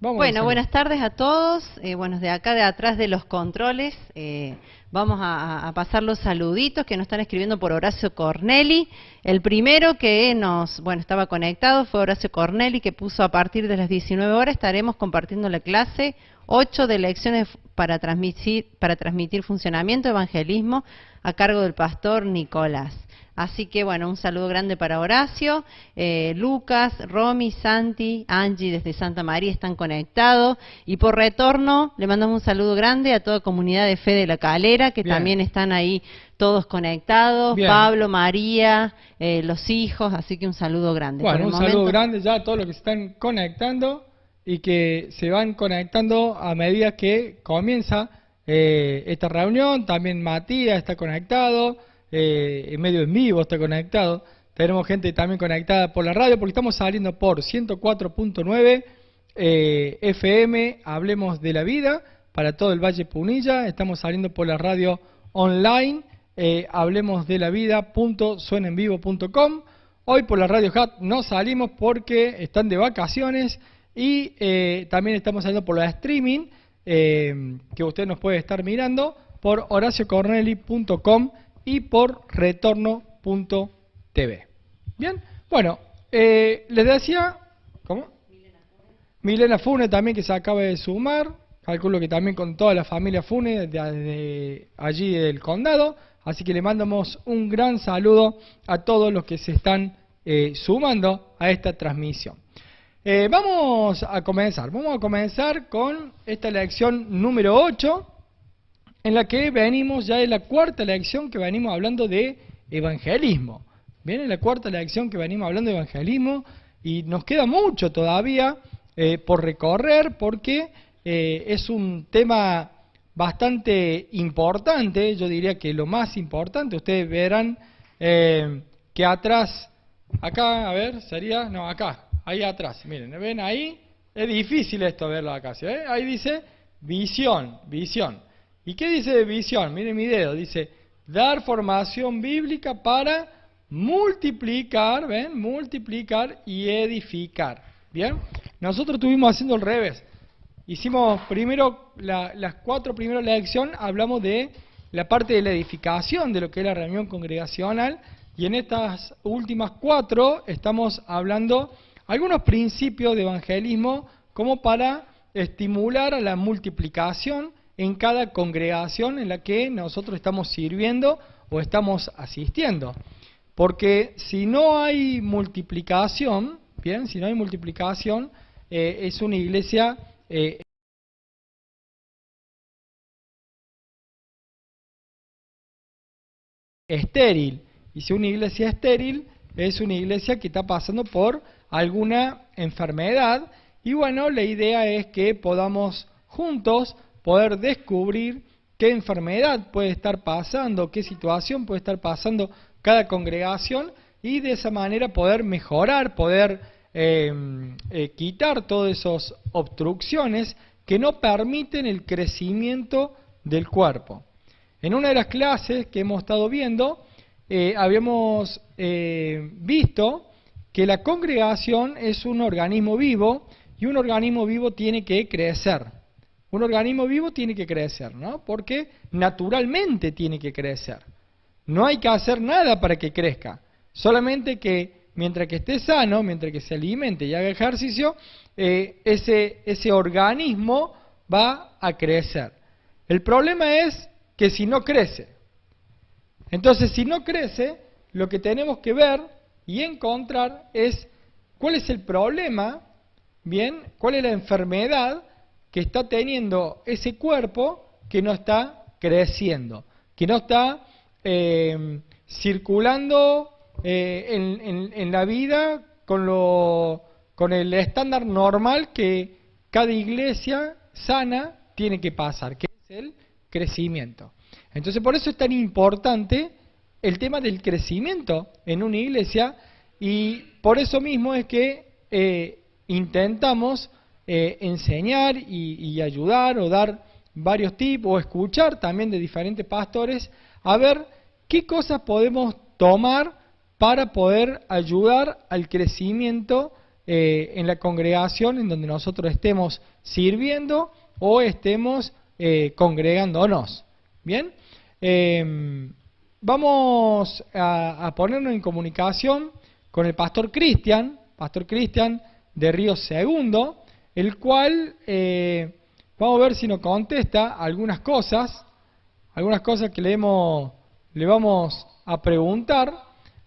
Vamos a Bueno, salir. buenas tardes a todos. Bueno, de acá de atrás de los controles vamos a pasar los saluditos que nos están escribiendo por Horacio Corneli. El primero que estaba conectado fue Horacio Corneli, que puso: a partir de las 19 horas estaremos compartiendo la clase 8 de lecciones para transmitir funcionamiento, evangelismo, a cargo del pastor Nicolás. Así que bueno, un saludo grande para Horacio, Lucas, Romy, Santi, Angie desde Santa María están conectados, y por retorno le mandamos un saludo grande a toda comunidad de Fe de la Calera, que Bien, también están ahí todos conectados, bien. Pablo, María, los hijos, así que un saludo grande. Por Bueno, el un saludo momento, grande ya a todos los que se están conectando y que se van conectando a medida que comienza esta reunión. También Matías está conectado, en medio en vivo está conectado. Tenemos gente también conectada por la radio porque estamos saliendo por 104.9 FM, Hablemos de la Vida, para todo el Valle Punilla. Estamos saliendo por la radio online, hablemosdelavida.suenenvivo.com. Hoy por la Radio Hat no salimos porque están de vacaciones y también estamos saliendo por la streaming, que usted nos puede estar mirando por horaciocorneli.com y por retorno.tv. Bien, bueno, les decía, ¿cómo? Milena Fune también, que se acaba de sumar, calculo que también con toda la familia Fune de allí del condado, así que le mandamos un gran saludo a todos los que se están sumando a esta transmisión. Vamos a comenzar con esta lección número 8, en la que venimos, ya es la cuarta lección que venimos hablando de evangelismo. Bien, es la cuarta lección que venimos hablando de evangelismo y nos queda mucho todavía por recorrer, porque es un tema bastante importante. Yo diría que lo más importante. Ustedes verán que atrás, acá, a ver, sería, no, acá, ahí atrás, miren, ¿ven ahí? Es difícil esto verlo acá, ¿sí? Ahí dice visión, visión. ¿Y qué dice de visión? Miren mi dedo, dice dar formación bíblica para multiplicar, ¿ven? Multiplicar y edificar. ¿Bien? Nosotros estuvimos haciendo al revés. Hicimos primero, las 4 primeras lecciones, hablamos de la parte de la edificación, de lo que es la reunión congregacional, y en estas últimas 4 estamos hablando algunos principios de evangelismo como para estimular a la multiplicación en cada congregación en la que nosotros estamos sirviendo o estamos asistiendo. Porque si no hay multiplicación, bien, si no hay multiplicación, es una iglesia estéril. Y si una iglesia estéril, es una iglesia que está pasando por alguna enfermedad. Y bueno, la idea es que podamos juntos poder descubrir qué enfermedad puede estar pasando, qué situación puede estar pasando cada congregación, y de esa manera poder mejorar, poder quitar todas esas obstrucciones que no permiten el crecimiento del cuerpo. En una de las clases que hemos estado viendo, habíamos visto que la congregación es un organismo vivo, y un organismo vivo tiene que crecer. Un organismo vivo tiene que crecer, ¿no? Porque naturalmente tiene que crecer. No hay que hacer nada para que crezca. Solamente que mientras que esté sano, mientras que se alimente y haga ejercicio, ese organismo va a crecer. El problema es que si no crece. Entonces, si no crece, lo que tenemos que ver y encontrar es cuál es el problema, bien, cuál es la enfermedad que está teniendo ese cuerpo que no está creciendo, que no está circulando en la vida con el estándar normal que cada iglesia sana tiene que pasar, que es el crecimiento. Entonces, por eso es tan importante el tema del crecimiento en una iglesia, y por eso mismo es que intentamos enseñar y ayudar o dar varios tips, o escuchar también de diferentes pastores, a ver qué cosas podemos tomar para poder ayudar al crecimiento en la congregación en donde nosotros estemos sirviendo o estemos congregándonos. ¿Bien? Vamos a ponernos en comunicación con el pastor Cristian de Río Segundo, el cual vamos a ver si nos contesta algunas cosas que le vamos a preguntar.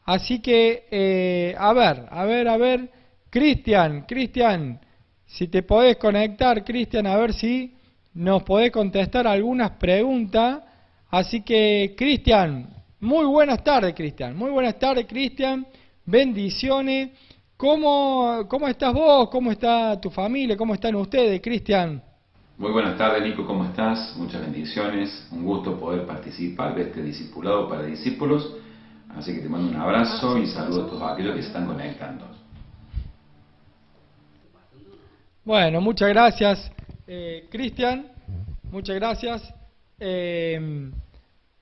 Así que, a ver, Cristian, si te podés conectar, Cristian, a ver si nos podés contestar algunas preguntas. Así que, Cristian, muy buenas tardes, Cristian, bendiciones. ¿Cómo estás vos? ¿Cómo está tu familia? ¿Cómo están ustedes, Cristian? Muy buenas tardes, Nico, ¿cómo estás? Muchas bendiciones, un gusto poder participar de este discipulado para discípulos. Así que te mando un abrazo y saludo a todos aquellos que se están conectando. Bueno, muchas gracias, Cristian. Muchas gracias.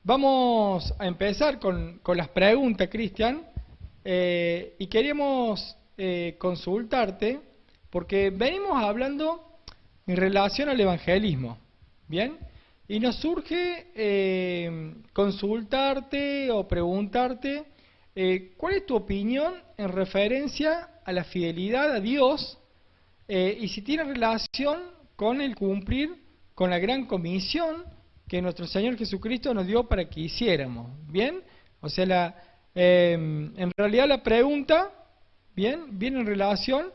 Vamos a empezar con las preguntas, Cristian. Y queríamos consultarte, porque venimos hablando en relación al evangelismo, ¿bien? Y nos surge consultarte o preguntarte ¿cuál es tu opinión en referencia a la fidelidad a Dios y si tiene relación con el cumplir con la gran comisión que nuestro Señor Jesucristo nos dio para que hiciéramos? ¿Bien? O sea, en realidad la pregunta, ¿bien?, viene en relación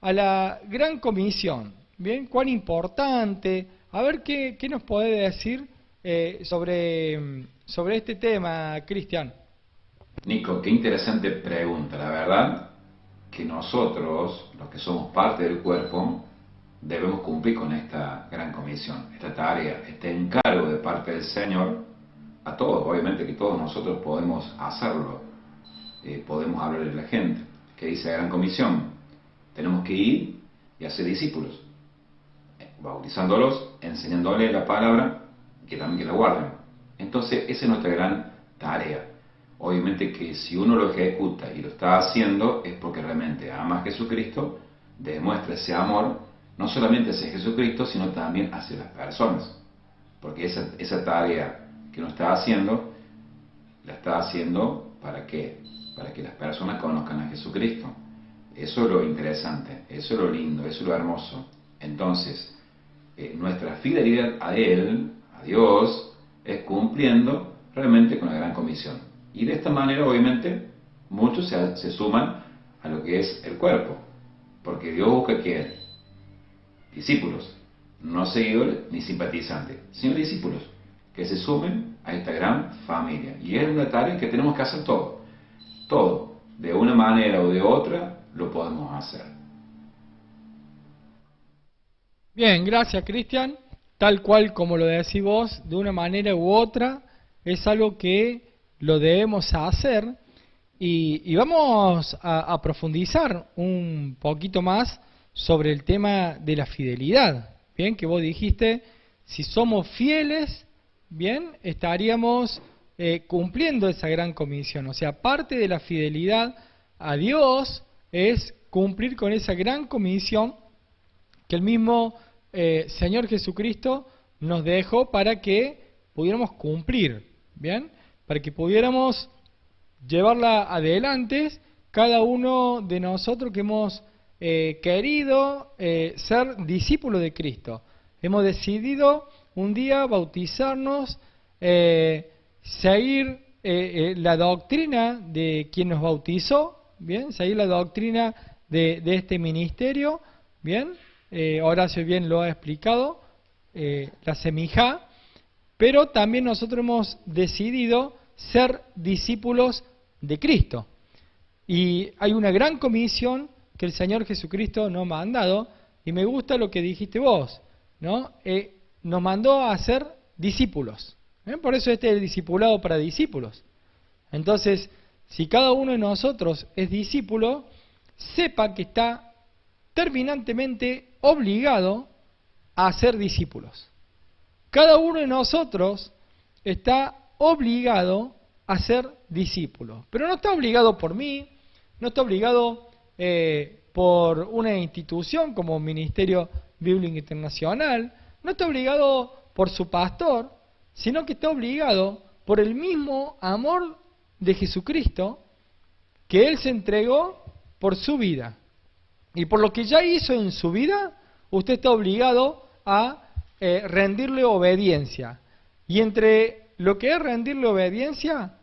a la gran comisión. ¿Bien? ¿Cuán importante? A ver qué nos puede decir sobre este tema, Cristian. Nico, qué interesante pregunta. La verdad que nosotros, los que somos parte del cuerpo, debemos cumplir con esta gran comisión, esta tarea, este encargo de parte del Señor a todos. Obviamente que todos nosotros podemos hacerlo, podemos hablarle a la gente. ¿Qué dice la gran comisión? Tenemos que ir y hacer discípulos, bautizándolos, enseñándoles la palabra, que también que la guarden. Entonces, esa es nuestra gran tarea. Obviamente que si uno lo ejecuta y lo está haciendo, es porque realmente ama a Jesucristo, demuestra ese amor, no solamente hacia Jesucristo, sino también hacia las personas. Porque esa tarea que uno está haciendo, la está haciendo ¿para qué? Para que las personas conozcan a Jesucristo. Eso es lo interesante, eso es lo lindo, eso es lo hermoso. Entonces, nuestra fidelidad a Él, a Dios, es cumpliendo realmente con la gran comisión. Y de esta manera, obviamente, muchos se suman a lo que es el cuerpo. Porque Dios busca ¿quién? Discípulos, no seguidores ni simpatizantes, sino discípulos, que se sumen a esta gran familia. Y es una tarea que tenemos que hacer todo. Todo, de una manera o de otra, lo podemos hacer. Bien, gracias, Cristian. Tal cual como lo decís vos, de una manera u otra, es algo que lo debemos hacer. Y vamos a profundizar un poquito más sobre el tema de la fidelidad. Bien, que vos dijiste, si somos fieles, bien, estaríamos cumpliendo esa gran comisión. O sea, parte de la fidelidad a Dios es cumplir con esa gran comisión que el mismo Señor Jesucristo nos dejó para que pudiéramos cumplir, ¿bien? Para que pudiéramos llevarla adelante cada uno de nosotros que hemos querido ser discípulos de Cristo. Hemos decidido un día bautizarnos, seguir la doctrina de quien nos bautizó, ¿bien? Seguir la doctrina de este ministerio, ¿bien? Horacio bien lo ha explicado, la semijá, pero también nosotros hemos decidido ser discípulos de Cristo. Y hay una gran comisión que el Señor Jesucristo nos ha mandado, y me gusta lo que dijiste vos, ¿no? Nos mandó a ser discípulos. Por eso este es el discipulado para discípulos. Entonces, si cada uno de nosotros es discípulo, sepa que está terminantemente obligado a ser discípulos. Cada uno de nosotros está obligado a ser discípulo, pero no está obligado por mí, no está obligado por una institución como Ministerio Bíblico Internacional, no está obligado por su pastor, sino que está obligado por el mismo amor de Jesucristo, que Él se entregó por su vida. Y por lo que ya hizo en su vida, usted está obligado a rendirle obediencia. Y entre lo que es rendirle obediencia,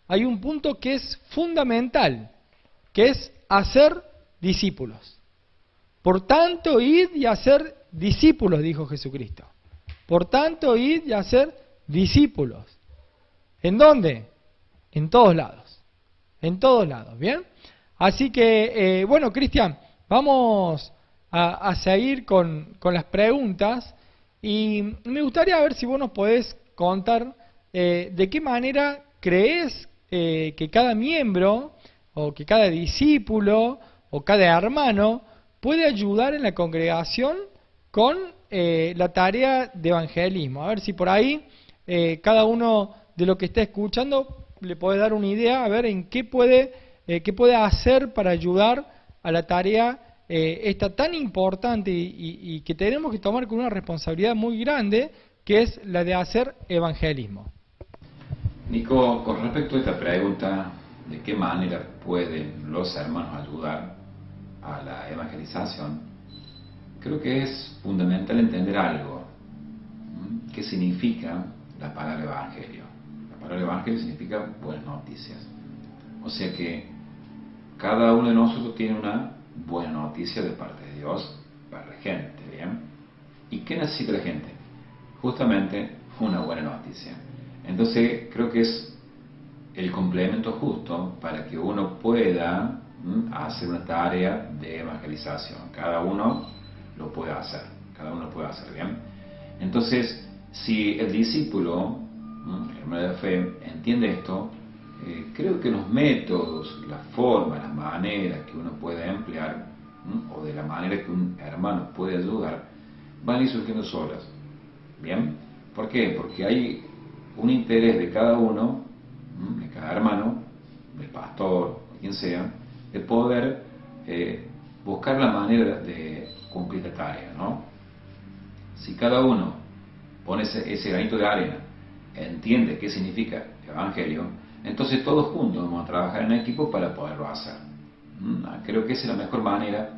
hay un punto que es fundamental, que es hacer discípulos. Por tanto, id y hacer discípulos, dijo Jesucristo. Por tanto, id y hacer discípulos. ¿En dónde? En todos lados. En todos lados, ¿bien? Así que, bueno, Cristian, vamos a seguir con las preguntas. Y me gustaría ver si vos nos podés contar de qué manera crees que cada miembro, o que cada discípulo, o cada hermano, puede ayudar en la congregación con la tarea de evangelismo. A ver si por ahí cada uno de los que está escuchando le puede dar una idea, a ver en qué puede hacer para ayudar a la tarea esta tan importante y que tenemos que tomar con una responsabilidad muy grande, que es la de hacer evangelismo. Nico, con respecto a esta pregunta, ¿de qué manera pueden los hermanos ayudar a la evangelización? Creo que es fundamental entender algo. ¿Qué significa la palabra evangelio? La palabra evangelio significa buenas noticias. O sea que cada uno de nosotros tiene una buena noticia de parte de Dios para la gente, ¿bien? ¿Y qué necesita la gente? Justamente una buena noticia. Entonces creo que es el complemento justo para que uno pueda hacer una tarea de evangelización. Cada uno lo puede hacer, ¿bien? Entonces, si el discípulo, el hermano de la fe, entiende esto, creo que los métodos, las formas, las maneras que uno puede emplear, o de la manera que un hermano puede ayudar, van a ir surgiendo solas. ¿Bien? ¿Por qué? Porque hay un interés de cada uno, de cada hermano, del pastor, de quien sea, de poder buscar la manera de cumplir la tarea, ¿no? Si cada uno pone ese granito de arena, entiende qué significa evangelio, entonces todos juntos vamos a trabajar en equipo para poderlo hacer. Creo que esa es la mejor manera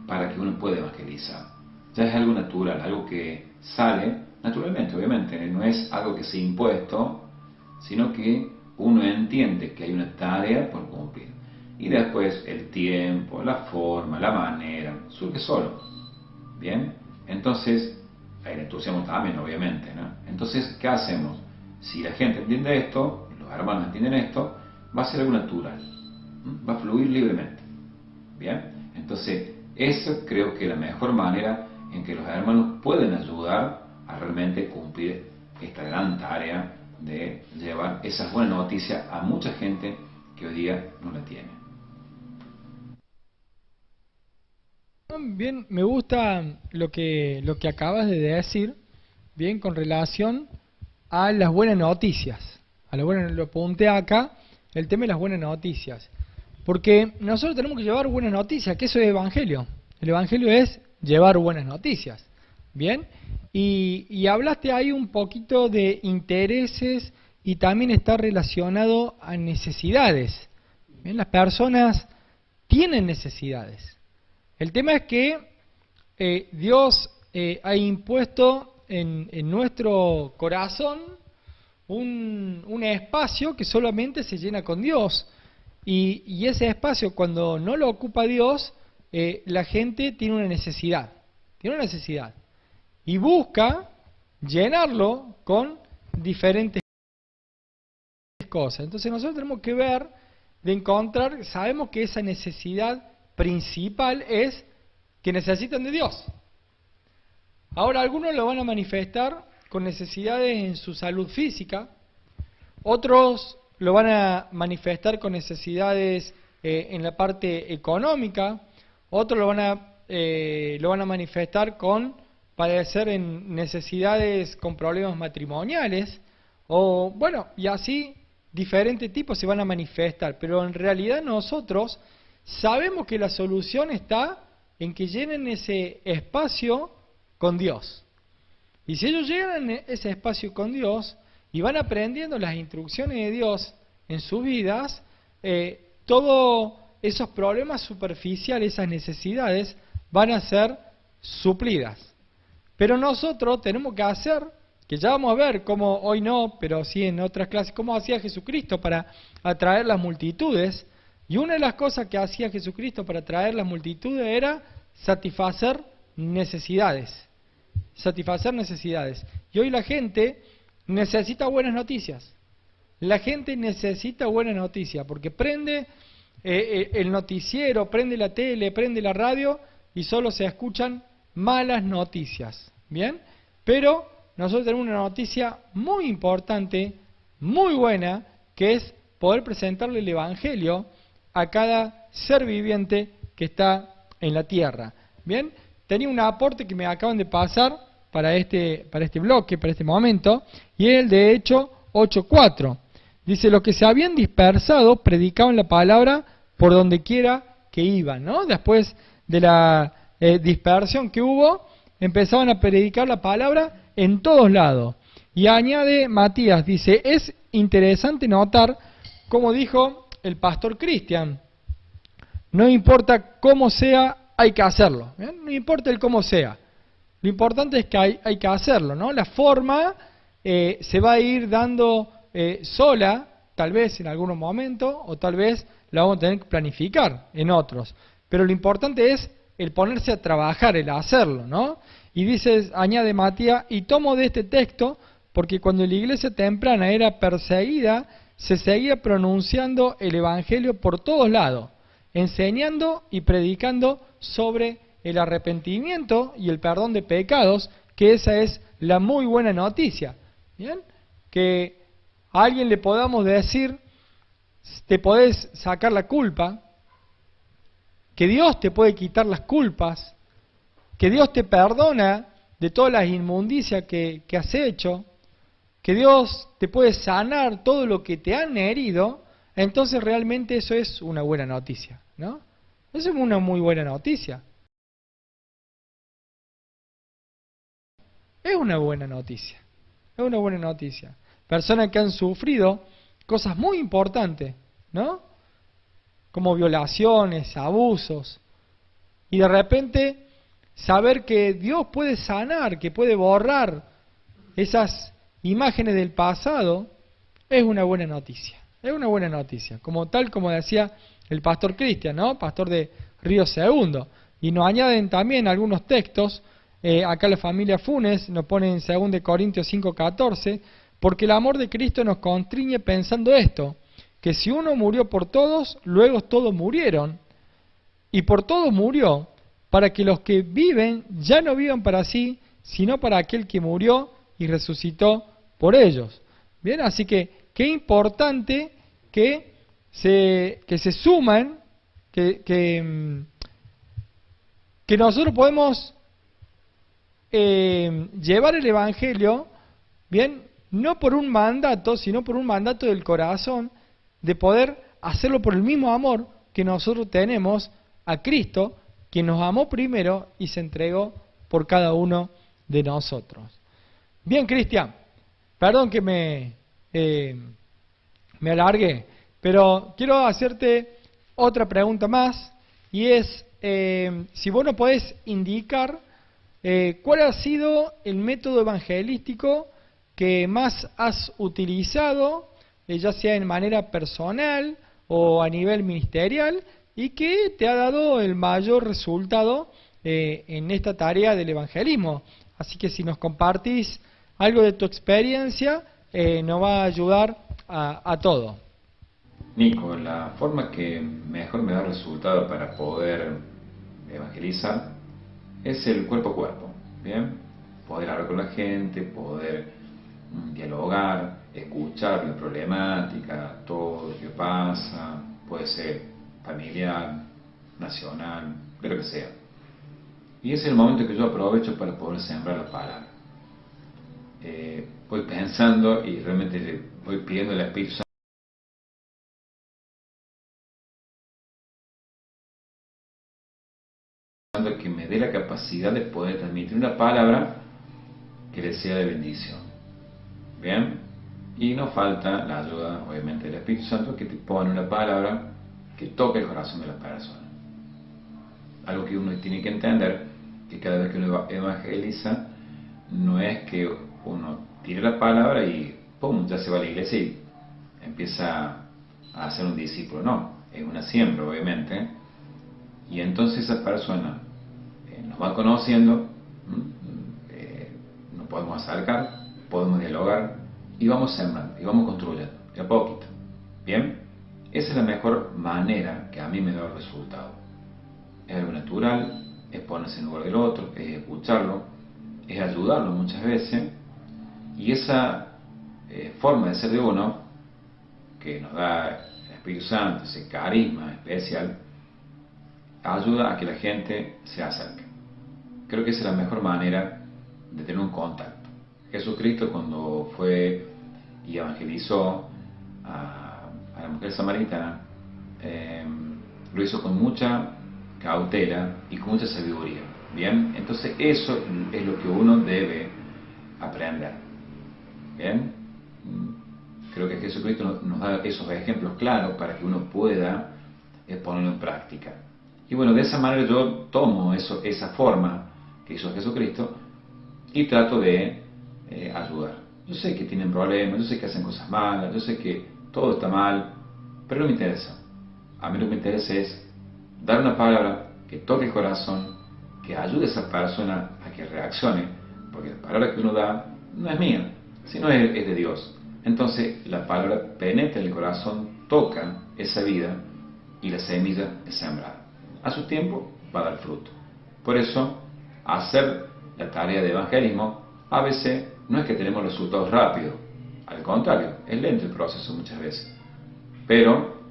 para que uno pueda evangelizar. Ya es algo natural, algo que sale naturalmente, obviamente, no es algo que sea impuesto, sino que uno entiende que hay una tarea por cumplir. Y después el tiempo, la forma, la manera, surge solo. ¿Bien? Entonces, hay el entusiasmo también, obviamente, ¿no? Entonces, ¿qué hacemos? Si la gente entiende esto, los hermanos entienden esto, va a ser algo natural. Va a fluir libremente. ¿Bien? Entonces, eso creo que es la mejor manera en que los hermanos pueden ayudar a realmente cumplir esta gran tarea de llevar esas buenas noticias a mucha gente que hoy día no la tiene. Bien, me gusta lo que acabas de decir, bien, con relación a las buenas noticias. Lo apunté acá, el tema de las buenas noticias. Porque nosotros tenemos que llevar buenas noticias, que eso es evangelio. El evangelio es llevar buenas noticias. Bien, y hablaste ahí un poquito de intereses y también está relacionado a necesidades. Bien, las personas tienen necesidades. El tema es que Dios ha impuesto en nuestro corazón un espacio que solamente se llena con Dios. Y ese espacio, cuando no lo ocupa Dios, la gente tiene una necesidad. Y busca llenarlo con diferentes cosas. Entonces nosotros tenemos que ver, de encontrar, sabemos que esa necesidad principal es que necesitan de Dios. Ahora algunos lo van a manifestar con necesidades en su salud física, otros lo van a manifestar con necesidades en la parte económica, otros lo van a manifestar con padecer en necesidades con problemas matrimoniales, o bueno, y así diferentes tipos se van a manifestar, pero en realidad nosotros sabemos que la solución está en que llenen ese espacio con Dios. Y si ellos llegan a ese espacio con Dios y van aprendiendo las instrucciones de Dios en sus vidas, todos esos problemas superficiales, esas necesidades, van a ser suplidas. Pero nosotros tenemos que hacer, que ya vamos a ver cómo, hoy no, pero sí en otras clases, cómo hacía Jesucristo para atraer las multitudes. Y una de las cosas que hacía Jesucristo para atraer las multitudes era satisfacer necesidades. Satisfacer necesidades. Y hoy la gente necesita buenas noticias. La gente necesita buenas noticias porque prende el noticiero, prende la tele, prende la radio y solo se escuchan malas noticias. ¿Bien? Pero nosotros tenemos una noticia muy importante, muy buena, que es poder presentarle el Evangelio a cada ser viviente que está en la tierra. ¿Bien? Tenía un aporte que me acaban de pasar para este bloque, para este momento, y es el de Hechos 8:4. Dice, los que se habían dispersado predicaban la palabra por donde quiera que iban, ¿no? Después de la dispersión que hubo, empezaban a predicar la palabra en todos lados. Y añade Matías, dice, es interesante notar, como dijo el pastor Cristian, no importa cómo sea, hay que hacerlo. ¿Bien? No importa el cómo sea. Lo importante es que hay que hacerlo, ¿no? La forma se va a ir dando sola, tal vez en algunos momentos, o tal vez la vamos a tener que planificar en otros. Pero lo importante es el ponerse a trabajar, el hacerlo, ¿no? Y dice, añade Matías, y tomo de este texto, porque cuando la iglesia temprana era perseguida, se seguía pronunciando el Evangelio por todos lados, enseñando y predicando sobre el arrepentimiento y el perdón de pecados, que esa es la muy buena noticia. ¿Bien? Que a alguien le podamos decir, te podés sacar la culpa, que Dios te puede quitar las culpas, que Dios te perdona de todas las inmundicias que has hecho, que Dios te puede sanar todo lo que te han herido, entonces realmente eso es una buena noticia, ¿no? Eso es una muy buena noticia. Es una buena noticia. Es una buena noticia. Personas que han sufrido cosas muy importantes, ¿no? Como violaciones, abusos. Y de repente saber que Dios puede sanar, que puede borrar esas imágenes del pasado, es una buena noticia. Es una buena noticia. Tal como decía el pastor Cristian, ¿no? Pastor de Río Segundo. Y nos añaden también algunos textos. Acá la familia Funes nos pone en 2 Corintios 5:14, porque el amor de Cristo nos constriñe pensando esto, que si uno murió por todos, luego todos murieron, y por todos murió, para que los que viven ya no vivan para sí, sino para aquel que murió y resucitó por ellos. Bien, así que qué importante que se suman, que nosotros podemos llevar el Evangelio, bien, no por un mandato, sino por un mandato del corazón, de poder hacerlo por el mismo amor que nosotros tenemos a Cristo, quien nos amó primero y se entregó por cada uno de nosotros. Bien, Cristian, perdón que me alargué, pero quiero hacerte otra pregunta más, y es, si vos nos podés indicar ¿cuál ha sido el método evangelístico que más has utilizado, ya sea en manera personal o a nivel ministerial, y que te ha dado el mayor resultado en esta tarea del evangelismo? Así que si nos compartís algo de tu experiencia, nos va a ayudar a todo. Nico, la forma que mejor me da resultado para poder evangelizar es el cuerpo a cuerpo, ¿bien? Poder hablar con la gente, poder dialogar, escuchar la problemática, todo lo que pasa, puede ser familiar, nacional, pero que sea. Y ese es el momento que yo aprovecho para poder sembrar la palabra. Voy pensando y realmente voy pidiendo al Espíritu Santo Santo que me dé la capacidad de poder transmitir una palabra que le sea de bendición. ¿Bien? Y nos falta la ayuda, obviamente, del Espíritu Santo, que te pone una palabra que toque el corazón de la persona. Algo que uno tiene que entender, que cada vez que uno evangeliza, no es que uno tire la palabra y ¡pum!, ya se va a la iglesia y empieza a ser un discípulo. No, es una siembra, obviamente. Y entonces esa persona nos va conociendo, nos podemos acercar, podemos dialogar y vamos sembrando y vamos construyendo de a poquito. ¿Bien? Esa es la mejor manera que a mí me da el resultado. Es algo natural, es ponerse en lugar del otro, es escucharlo, es ayudarlo muchas veces, y esa forma de ser de uno que nos da el Espíritu Santo, ese carisma especial, ayuda a que la gente se acerque. Creo que esa es la mejor manera de tener un contacto. Jesucristo, cuando fue y evangelizó a la mujer samaritana, lo hizo con mucha cautela y con mucha sabiduría. Bien, entonces eso es lo que uno debe aprender. Bien, creo que Jesucristo nos da esos ejemplos claros para que uno pueda ponerlo en práctica. Y bueno, de esa manera yo tomo esa forma que hizo Jesucristo y trato de ayudar. Yo sé que tienen problemas, yo sé que hacen cosas malas, yo sé que todo está mal, pero no me interesa. A mí lo que me interesa es dar una palabra que toque el corazón, que ayude a esa persona a que reaccione, porque la palabra que uno da no es mía, sino es de Dios. Entonces la palabra penetra en el corazón, toca esa vida y la semilla es sembrada. A su tiempo va a dar fruto. Por eso, hacer la tarea de evangelismo a veces no es que tenemos resultados rápidos, al contrario, es lento el proceso muchas veces. Pero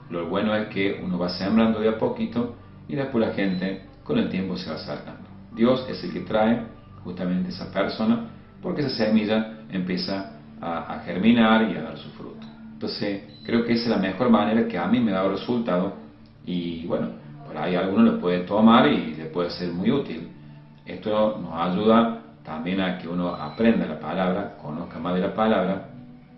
lo bueno es que uno va sembrando de a poquito y después la gente con el tiempo se va acercando. Dios es el que trae justamente esa persona, porque esa semilla empieza a germinar y a dar su fruto. Entonces creo que esa es la mejor manera que a mí me da resultado, y bueno, por ahí alguno lo puede tomar y le puede ser muy útil. Esto nos ayuda también a que uno aprenda la palabra, conozca más de la palabra,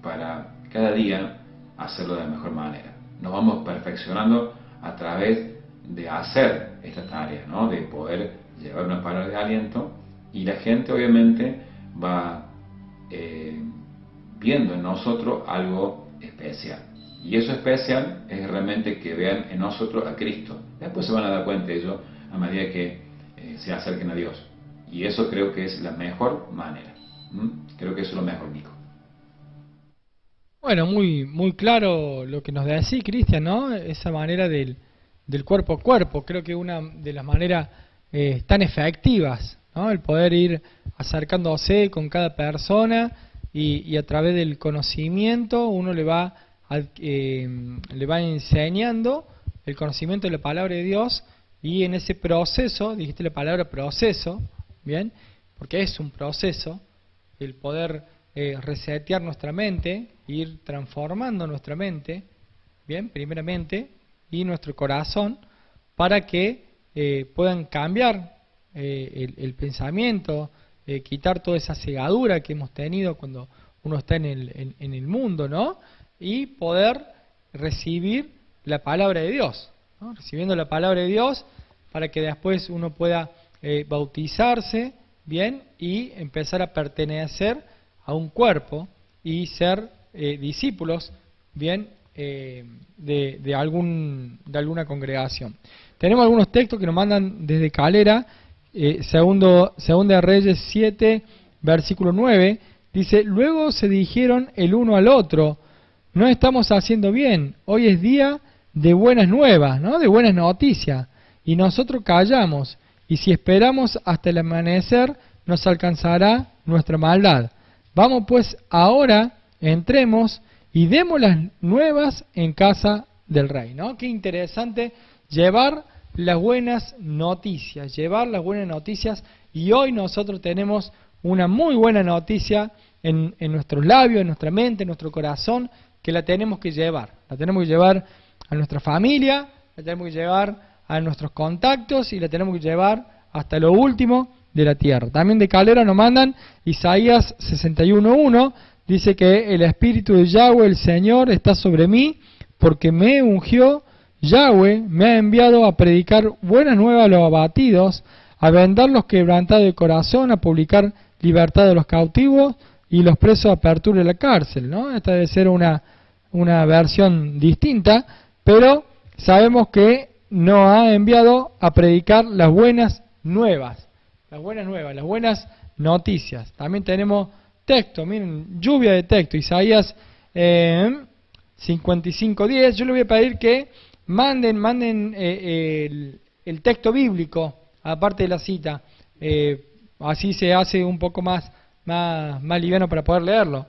para cada día hacerlo de la mejor manera. Nos vamos perfeccionando a través de hacer esta tarea, ¿no? De poder llevar una palabra de aliento, y la gente obviamente va viendo en nosotros algo especial. Y eso especial es realmente que vean en nosotros a Cristo. Después se van a dar cuenta de ello a medida que se acerquen a Dios. Y eso creo que es la mejor manera. Creo que eso es lo mejor, Nico. Bueno, muy claro lo que nos decía Cristian, ¿no? Esa manera del cuerpo a cuerpo. Creo que una de las maneras tan efectivas, ¿no? El poder ir acercándose con cada persona y a través del conocimiento uno le va enseñando el conocimiento de la palabra de Dios, y en ese proceso, dijiste la palabra proceso, ¿bien? Porque es un proceso, el poder resetear nuestra mente, ir transformando nuestra mente, ¿bien? Primeramente, y nuestro corazón, para que puedan cambiar el pensamiento, quitar toda esa cegadura que hemos tenido cuando uno está en el mundo, ¿no? Y poder recibir la palabra de Dios, ¿no? Recibiendo la palabra de Dios para que después uno pueda bautizarse, ¿bien? Y empezar a pertenecer a un cuerpo y ser discípulos, ¿bien? De alguna congregación. Tenemos algunos textos que nos mandan desde Calera. Segunda de Reyes 7, versículo 9, dice: luego se dijeron el uno al otro: no estamos haciendo bien, hoy es día de buenas nuevas, ¿no? De buenas noticias, y nosotros callamos, y si esperamos hasta el amanecer, nos alcanzará nuestra maldad. Vamos pues ahora, entremos y demos las nuevas en casa del rey, ¿no? Qué interesante llevar las buenas noticias, y hoy nosotros tenemos una muy buena noticia en nuestros labios, en nuestra mente, en nuestro corazón, que la tenemos que llevar a nuestra familia, la tenemos que llevar a nuestros contactos y la tenemos que llevar hasta lo último de la tierra. También de Calera nos mandan Isaías 61:1, dice que el Espíritu de Yahweh, el Señor, está sobre mí, porque me ungió. Yahweh me ha enviado a predicar buenas nuevas a los abatidos, a vendar los quebrantados de corazón, a publicar libertad de los cautivos y los presos apertura de la cárcel, ¿no? Esta debe ser una versión distinta, pero sabemos que nos ha enviado a predicar las buenas nuevas, las buenas noticias. También tenemos texto, miren, lluvia de texto, Isaías 55:10. Yo le voy a pedir que manden el texto bíblico, aparte de la cita, así se hace un poco más liviano para poder leerlo.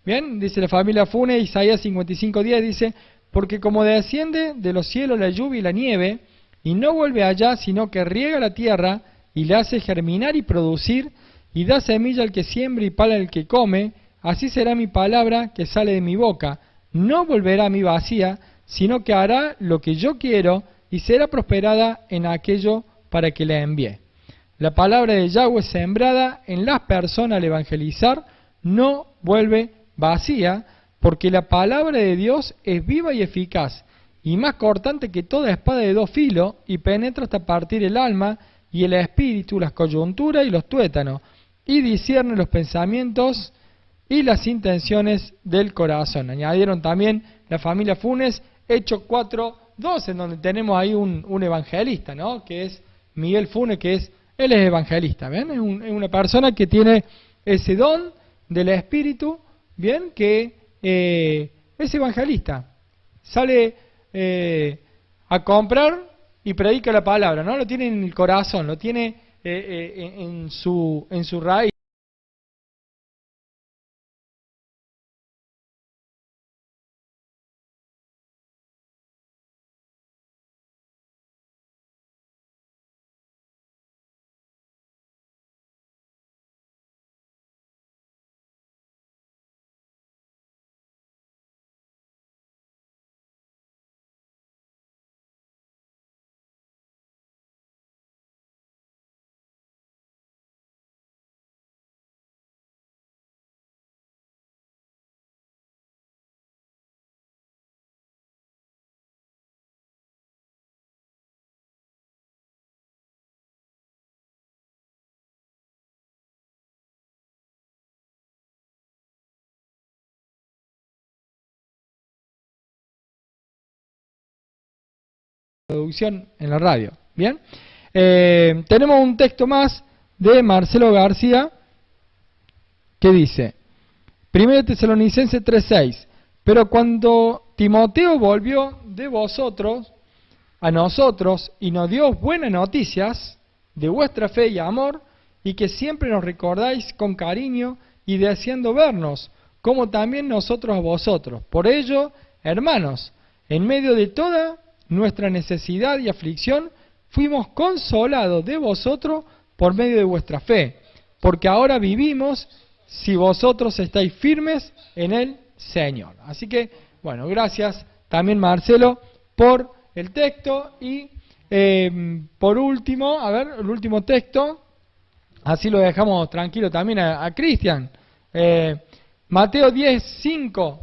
Bien, dice la familia Fune, Isaías 55:10 dice: porque como desciende de los cielos la lluvia y la nieve, y no vuelve allá, sino que riega la tierra, y la hace germinar y producir, y da semilla al que siembra y pala al que come, así será mi palabra que sale de mi boca. No volverá a mí vacía, sino que hará lo que yo quiero, y será prosperada en aquello para que la envíe. La palabra de Yahweh sembrada en las personas al evangelizar no vuelve vacía, porque la palabra de Dios es viva y eficaz, y más cortante que toda espada de dos filos, y penetra hasta partir el alma y el espíritu, las coyunturas y los tuétanos, y discierne los pensamientos y las intenciones del corazón. Añadieron también la familia Funes, Hechos 4:12, en donde tenemos ahí un evangelista, ¿no? Que es Miguel Funes, él es evangelista, ¿ven? Es una persona que tiene ese don del Espíritu, ¿bien? Que es evangelista. Sale a comprar y predica la palabra, ¿no? Lo tiene en el corazón, lo tiene en su raíz. Producción en la radio. Bien, tenemos un texto más de Marcelo García que dice: 1 Tesalonicenses 3:6, pero cuando Timoteo volvió de vosotros a nosotros y nos dio buenas noticias de vuestra fe y amor, y que siempre nos recordáis con cariño y deseando vernos, como también nosotros a vosotros. Por ello, hermanos, en medio de toda nuestra necesidad y aflicción, fuimos consolados de vosotros por medio de vuestra fe, porque ahora vivimos si vosotros estáis firmes en el Señor. Así que, bueno, gracias también, Marcelo, por el texto. Y por último, a ver, el último texto, así lo dejamos tranquilo también a Cristian. Mateo 10:5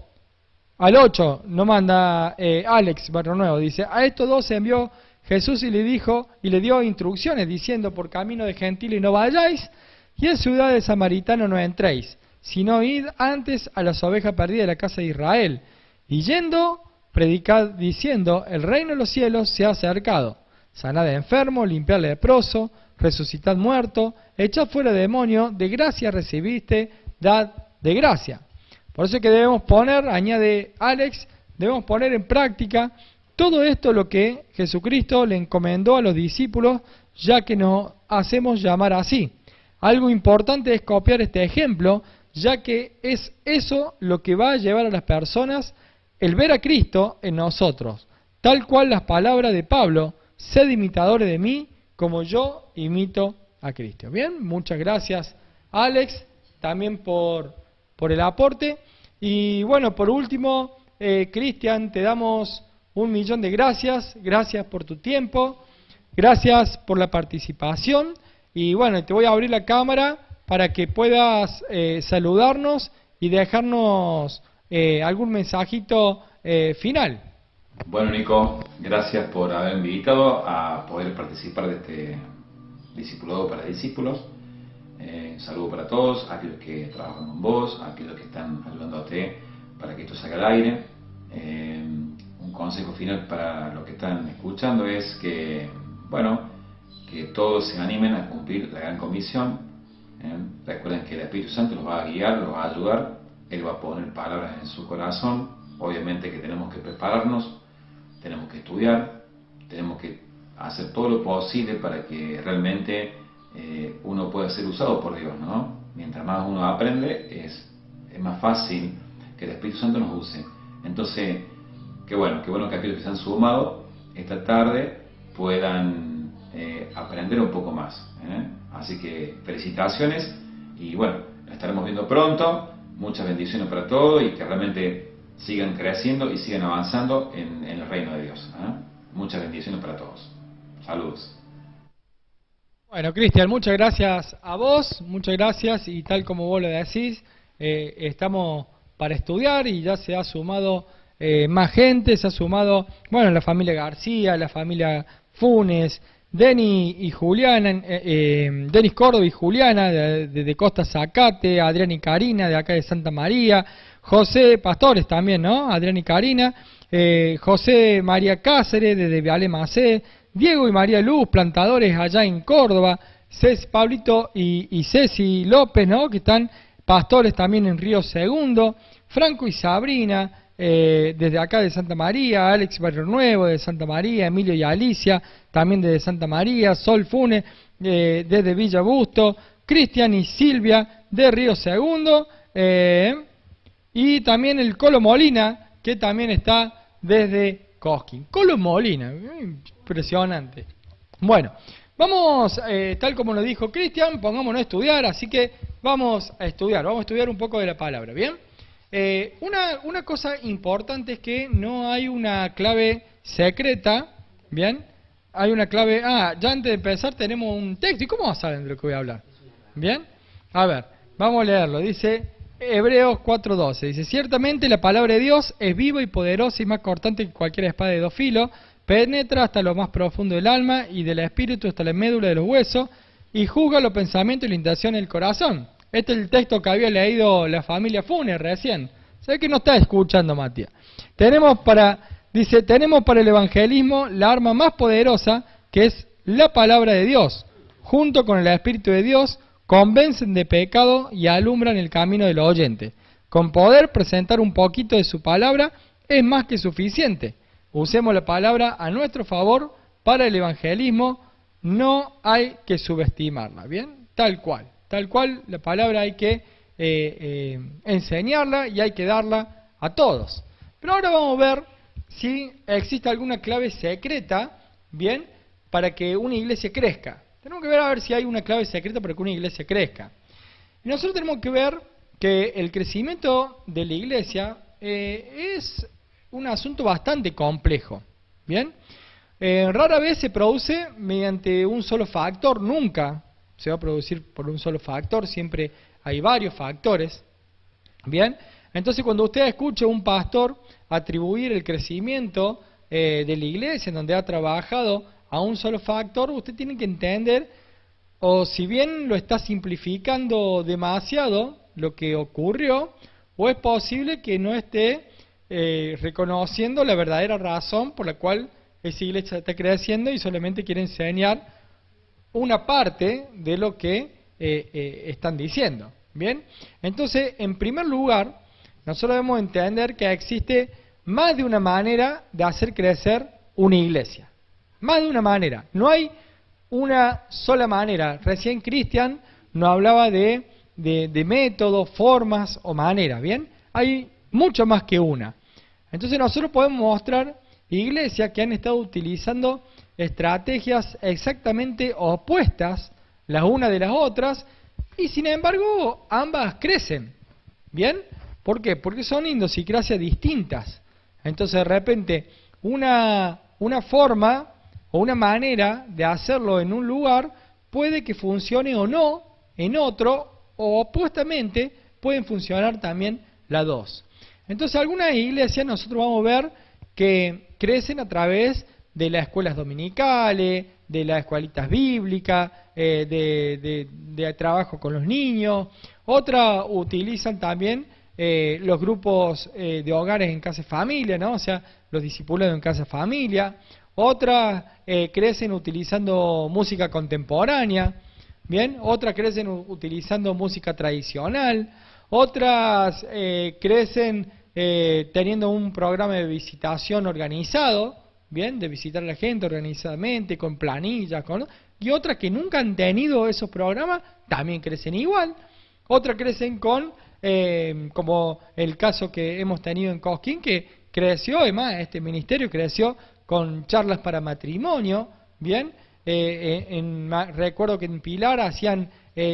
al 8, nos manda Alex Barrio Nuevo, dice: a estos dos envió Jesús y le dio instrucciones, diciendo: por camino de gentiles no vayáis, y en ciudad de samaritanos no entréis, sino id antes a las ovejas perdidas de la casa de Israel. Y yendo, predicad diciendo: el reino de los cielos se ha acercado. Sanad enfermo, limpiad leproso, resucitad muerto, echad fuera demonio, de gracia recibiste, dad de gracia. Por eso es que debemos poner, añade Alex, debemos poner en práctica todo esto, lo que Jesucristo le encomendó a los discípulos, ya que nos hacemos llamar así. Algo importante es copiar este ejemplo, ya que es eso lo que va a llevar a las personas el ver a Cristo en nosotros, tal cual las palabras de Pablo: sed imitadores de mí, como yo imito a Cristo. Bien, muchas gracias, Alex, también por el aporte. Y bueno, por último, Cristian, te damos 1.000.000 de gracias, gracias por tu tiempo, gracias por la participación, y bueno, te voy a abrir la cámara para que puedas saludarnos y dejarnos algún mensajito final. Bueno, Nico, gracias por haberme invitado a poder participar de este discipulado para discípulos. Un saludo para todos, aquellos que trabajan con vos, aquellos que están ayudándote para que esto salga al aire. Un consejo final para los que están escuchando es que, bueno, que todos se animen a cumplir la gran comisión. Recuerden que el Espíritu Santo los va a guiar, los va a ayudar, Él va a poner palabras en su corazón. Obviamente que tenemos que prepararnos, tenemos que estudiar, tenemos que hacer todo lo posible para que realmente uno pueda ser usado por Dios, ¿no? Mientras más uno aprende, es más fácil que el Espíritu Santo nos use. Entonces, qué bueno que aquellos que se han sumado esta tarde puedan aprender un poco más. Así que felicitaciones y bueno, la estaremos viendo pronto. Muchas bendiciones para todos y que realmente sigan creciendo y sigan avanzando en el reino de Dios. Muchas bendiciones para todos. Saludos. Bueno, Cristian, muchas gracias a vos, muchas gracias, y tal como vos lo decís, estamos para estudiar y ya se ha sumado más gente, se ha sumado, bueno, la familia García, la familia Funes, Denis y Juliana, Denis Córdoba y Juliana de Costa Zacate, Adrián y Karina de acá de Santa María, José Pastores también, ¿no? Adrián y Karina, José María Cáceres de Viale Macé, Diego y María Luz, plantadores allá en Córdoba, Pablito y Ceci López, ¿no? Que están pastores también en Río Segundo, Franco y Sabrina, desde acá de Santa María, Alex Barrio Nuevo de Santa María, Emilio y Alicia, también desde Santa María, Sol Funes desde Villa Busto, Cristian y Silvia de Río Segundo, y también el Colo Molina, que también está desde Cosquín. Colo Molina, impresionante. Bueno, vamos, tal como nos dijo Cristian, pongámonos a estudiar, así que vamos a estudiar un poco de la palabra, ¿bien? Una cosa importante es que no hay una clave secreta, ¿bien? Hay una clave, ya antes de empezar tenemos un texto, ¿y cómo saben de lo que voy a hablar? ¿Bien? A ver, vamos a leerlo, dice Hebreos 4:12, dice, ciertamente la palabra de Dios es viva y poderosa y más cortante que cualquier espada de 2 filos, penetra hasta lo más profundo del alma y del espíritu hasta la médula de los huesos y juzga los pensamientos y la intención del corazón. Este es el texto que había leído la familia Funes recién. ¿Sabe que no está escuchando, Matías? Tenemos para el evangelismo la arma más poderosa, que es la palabra de Dios. Junto con el Espíritu de Dios, convencen de pecado y alumbran el camino del oyente. Con poder presentar un poquito de su palabra es más que suficiente. Usemos la palabra a nuestro favor para el evangelismo, no hay que subestimarla, ¿bien? Tal cual la palabra hay que enseñarla y hay que darla a todos. Pero ahora vamos a ver si existe alguna clave secreta, ¿bien? Para que una iglesia crezca. Tenemos que ver a ver si hay una clave secreta para que una iglesia crezca. Y nosotros tenemos que ver que el crecimiento de la iglesia es un asunto bastante complejo, ¿bien? Rara vez se produce mediante un solo factor, nunca se va a producir por un solo factor, siempre hay varios factores, ¿bien? Entonces cuando usted escucha a un pastor atribuir el crecimiento de la iglesia en donde ha trabajado a un solo factor, usted tiene que entender, o si bien lo está simplificando demasiado lo que ocurrió, o es posible que no esté reconociendo la verdadera razón por la cual esa iglesia está creciendo y solamente quiere enseñar una parte de lo que están diciendo. ¿Bien? Entonces, en primer lugar, nosotros debemos entender que existe más de una manera de hacer crecer una iglesia. Más de una manera. No hay una sola manera. Recién Cristian nos hablaba de métodos, formas o maneras. ¿Bien? Hay mucho más que una. Entonces nosotros podemos mostrar iglesias que han estado utilizando estrategias exactamente opuestas las unas de las otras y sin embargo ambas crecen. ¿Bien? ¿Por qué? Porque son idiosincrasias distintas. Entonces de repente una forma o una manera de hacerlo en un lugar puede que funcione o no en otro, o opuestamente pueden funcionar también las dos. Entonces algunas iglesias nosotros vamos a ver que crecen a través de las escuelas dominicales, de las escuelitas bíblicas, de trabajo con los niños. Otras utilizan también los grupos de hogares en casa familia, ¿no? O sea, los discipulados en casa familia. Otras crecen utilizando música contemporánea, ¿bien? Otras crecen utilizando música tradicional. Otras crecen teniendo un programa de visitación organizado, ¿bien? De visitar a la gente organizadamente, con planillas, y otras que nunca han tenido esos programas, también crecen igual. Otras crecen con, como el caso que hemos tenido en Cosquín, que creció, además, este ministerio creció con charlas para matrimonio, ¿bien? Recuerdo que en Pilar hacían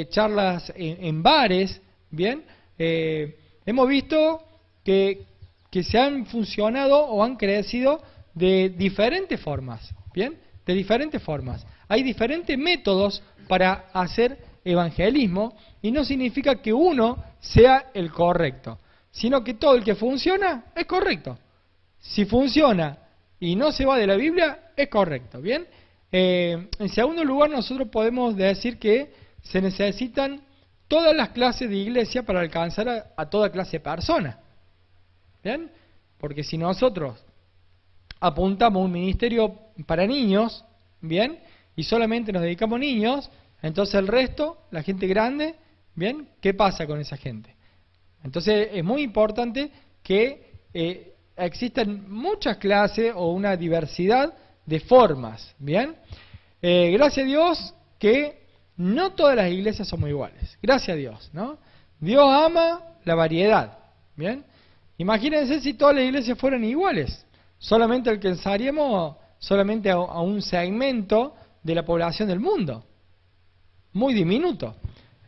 charlas en bares, ¿bien? Hemos visto que se han funcionado o han crecido de diferentes formas, ¿bien? De diferentes formas. Hay diferentes métodos para hacer evangelismo y no significa que uno sea el correcto, sino que todo el que funciona es correcto. Si funciona y no se va de la Biblia, es correcto, ¿bien? En segundo lugar, nosotros podemos decir que se necesitan todas las clases de iglesia para alcanzar a toda clase de personas, ¿bien? Porque si nosotros apuntamos a un ministerio para niños, ¿bien? Y solamente nos dedicamos a niños, entonces el resto, la gente grande, ¿bien? ¿Qué pasa con esa gente? Entonces es muy importante que existan muchas clases o una diversidad de formas, ¿bien? Gracias a Dios que no todas las iglesias somos iguales, gracias a Dios, ¿no? Dios ama la variedad, ¿bien? Imagínense si todas las iglesias fueran iguales, solamente alcanzaríamos solamente a un segmento de la población del mundo, muy diminuto.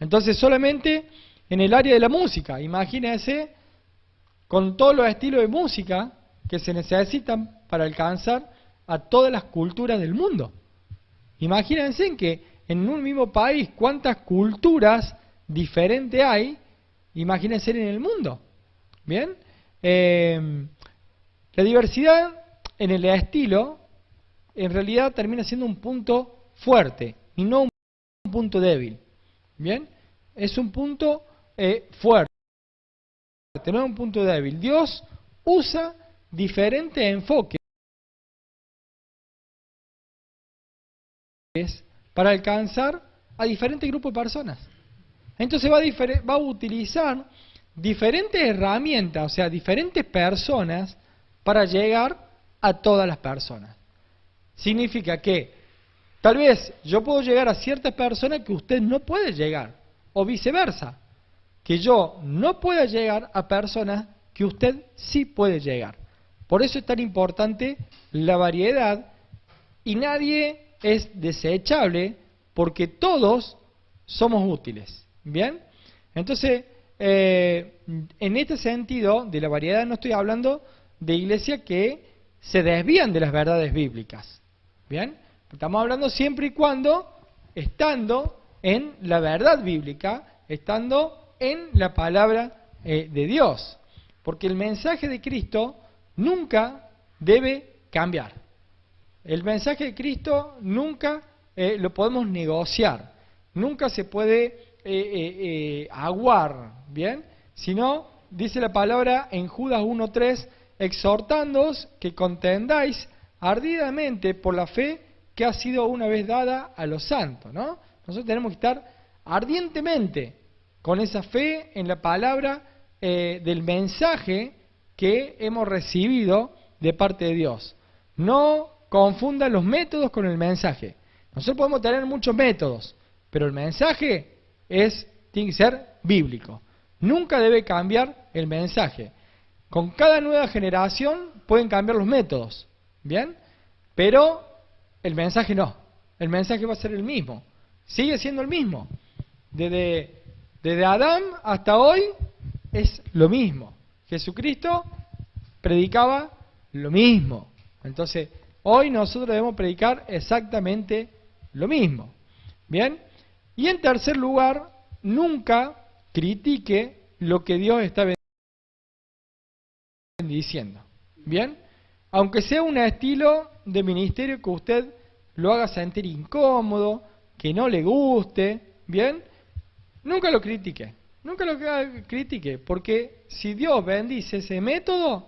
Entonces solamente en el área de la música, imagínense con todos los estilos de música que se necesitan para alcanzar a todas las culturas del mundo. Imagínense que en un mismo país cuántas culturas diferentes hay, imagínense en el mundo. ¿Bien? La diversidad en el estilo en realidad termina siendo un punto fuerte y no un punto débil. ¿Bien? Es un punto fuerte, no es un punto débil. Dios usa diferentes enfoques para alcanzar a diferentes grupos de personas. Entonces va a utilizar diferentes herramientas, o sea, diferentes personas para llegar a todas las personas. Significa que tal vez yo puedo llegar a ciertas personas que usted no puede llegar, o viceversa, que yo no pueda llegar a personas que usted sí puede llegar. Por eso es tan importante la variedad y nadie es desechable porque todos somos útiles. ¿Bien? Entonces, en este sentido de la variedad no estoy hablando de iglesias que se desvían de las verdades bíblicas. ¿Bien? Estamos hablando siempre y cuando estando en la verdad bíblica, estando en la palabra de Dios. Porque el mensaje de Cristo nunca debe cambiar. El mensaje de Cristo nunca lo podemos negociar. Nunca se puede aguar, ¿bien? Sino, dice la palabra en Judas 1:3, exhortándoos que contendáis ardidamente por la fe que ha sido una vez dada a los santos, ¿no? Nosotros tenemos que estar ardientemente con esa fe en la palabra del mensaje que hemos recibido de parte de Dios. No confundan los métodos con el mensaje. Nosotros podemos tener muchos métodos, pero el mensaje tiene que ser bíblico. Nunca debe cambiar el mensaje. Con cada nueva generación pueden cambiar los métodos, ¿bien? Pero el mensaje no. El mensaje va a ser el mismo. Sigue siendo el mismo. Desde Adán hasta hoy es lo mismo. Jesucristo predicaba lo mismo. Entonces, hoy nosotros debemos predicar exactamente lo mismo. ¿Bien? Y en tercer lugar, nunca critique lo que Dios está bendiciendo. ¿Bien? Aunque sea un estilo de ministerio que usted lo haga sentir incómodo, que no le guste, ¿bien? Nunca lo critique. Nunca lo critique, porque si Dios bendice ese método,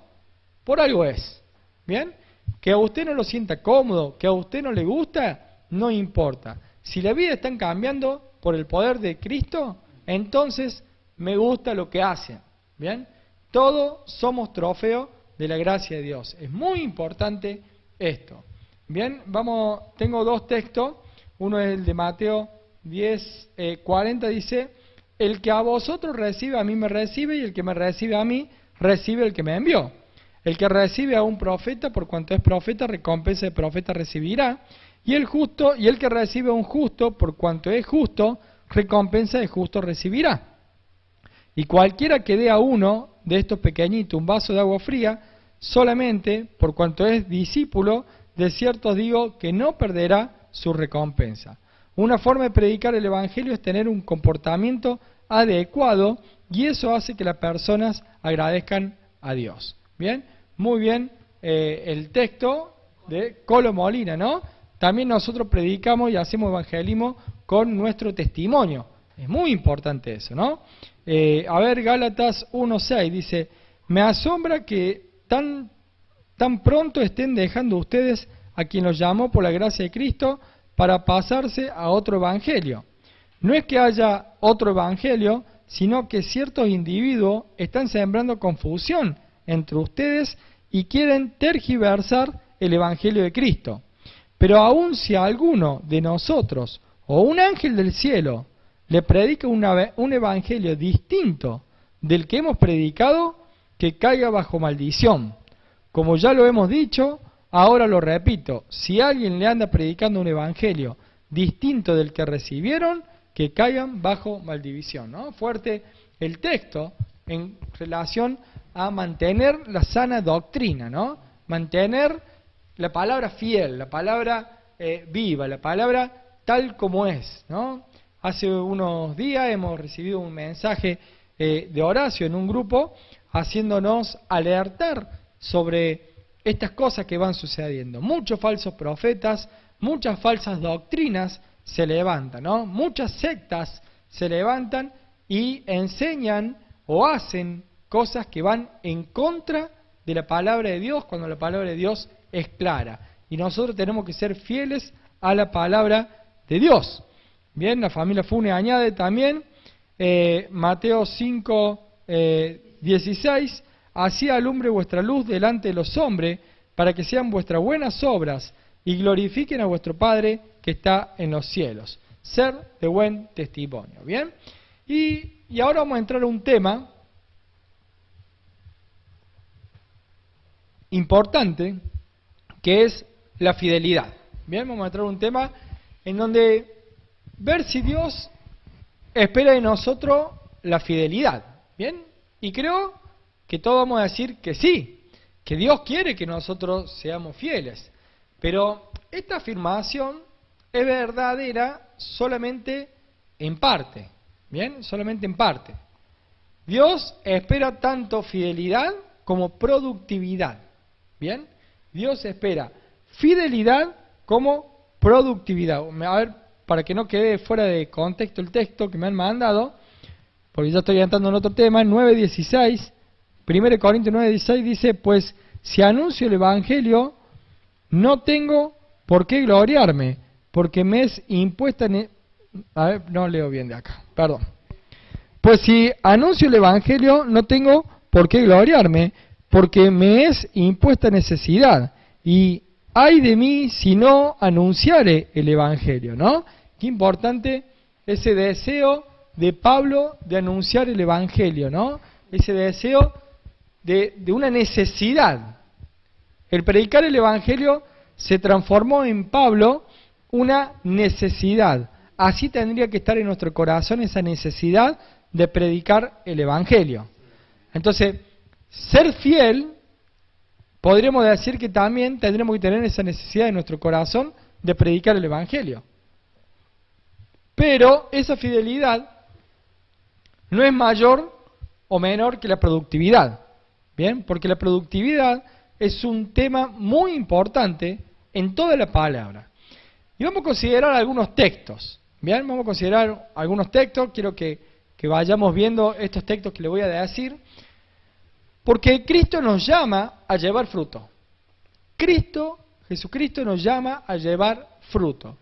por algo es. ¿Bien? Que a usted no lo sienta cómodo, que a usted no le gusta, no importa. Si la vida está cambiando por el poder de Cristo, entonces me gusta lo que hacen. ¿Bien? Todos somos trofeo de la gracia de Dios. Es muy importante esto. Bien, tengo dos textos. Uno es el de Mateo 10, 40, dice: el que a vosotros recibe, a mí me recibe, y el que me recibe a mí, recibe el que me envió. El que recibe a un profeta, por cuanto es profeta, recompensa de profeta recibirá. Y el que recibe a un justo, por cuanto es justo, recompensa de justo recibirá. Y cualquiera que dé a uno de estos pequeñitos un vaso de agua fría, solamente por cuanto es discípulo, de cierto os digo que no perderá su recompensa. Una forma de predicar el Evangelio es tener un comportamiento adecuado, y eso hace que las personas agradezcan a Dios. ¿Bien? Muy bien, el texto de Colo Molina, ¿no? También nosotros predicamos y hacemos evangelismo con nuestro testimonio. Es muy importante eso, ¿no? A ver, Gálatas 1:6 dice: me asombra que tan pronto estén dejando ustedes a quien los llamó por la gracia de Cristo para pasarse a otro evangelio. No es que haya otro evangelio, sino que ciertos individuos están sembrando confusión entre ustedes y quieren tergiversar el evangelio de Cristo. Pero aun si alguno de nosotros o un ángel del cielo le predica un evangelio distinto del que hemos predicado, que caiga bajo maldición. Como ya lo hemos dicho, ahora lo repito: si alguien le anda predicando un evangelio distinto del que recibieron, que caigan bajo maldición, ¿no? Fuerte el texto en relación a mantener la sana doctrina, ¿no? Mantener la palabra fiel, la palabra viva, la palabra tal como es, ¿no? Hace unos días hemos recibido un mensaje de Horacio en un grupo, haciéndonos alertar sobre estas cosas que van sucediendo. Muchos falsos profetas, muchas falsas doctrinas se levantan, ¿no? Muchas sectas se levantan y enseñan o hacen cosas que van en contra de la palabra de Dios, cuando la palabra de Dios es clara. Y nosotros tenemos que ser fieles a la palabra de Dios. Bien, la familia Fune añade también, Mateo 5, 16, así alumbre vuestra luz delante de los hombres, para que sean vuestras buenas obras y glorifiquen a vuestro Padre que está en los cielos. Ser de buen testimonio. Bien, y ahora vamos a entrar a un tema importante, que es la fidelidad. Bien, vamos a entrar a un tema en donde ver si Dios espera de nosotros la fidelidad. Bien, y creo que todos vamos a decir que sí, que Dios quiere que nosotros seamos fieles. Pero esta afirmación es verdadera solamente en parte. Bien, solamente en parte. Dios espera tanto fidelidad como productividad. Bien, Dios espera fidelidad como productividad. A ver, para que no quede fuera de contexto el texto que me han mandado, porque ya estoy entrando en otro tema, 9:16, 1 Corintios 9:16 dice: pues si anuncio el Evangelio, no tengo por qué gloriarme, porque me es impuesta... A ver, no leo bien de acá, perdón. Pues si anuncio el Evangelio, no tengo por qué gloriarme, porque me es impuesta necesidad, y ay de mí si no anunciare el Evangelio, ¿no? Qué importante ese deseo de Pablo de anunciar el Evangelio, ¿no? Ese deseo de una necesidad. El predicar el Evangelio se transformó en Pablo una necesidad. Así tendría que estar en nuestro corazón esa necesidad de predicar el Evangelio. Entonces, ser fiel podríamos decir que también tendremos que tener esa necesidad en nuestro corazón de predicar el Evangelio. Pero esa fidelidad no es mayor o menor que la productividad, ¿bien? Porque la productividad es un tema muy importante en toda la palabra. Y vamos a considerar algunos textos, ¿bien? Vamos a considerar algunos textos, quiero que vayamos viendo estos textos que le voy a decir, porque Cristo nos llama a llevar fruto. Jesucristo nos llama a llevar fruto.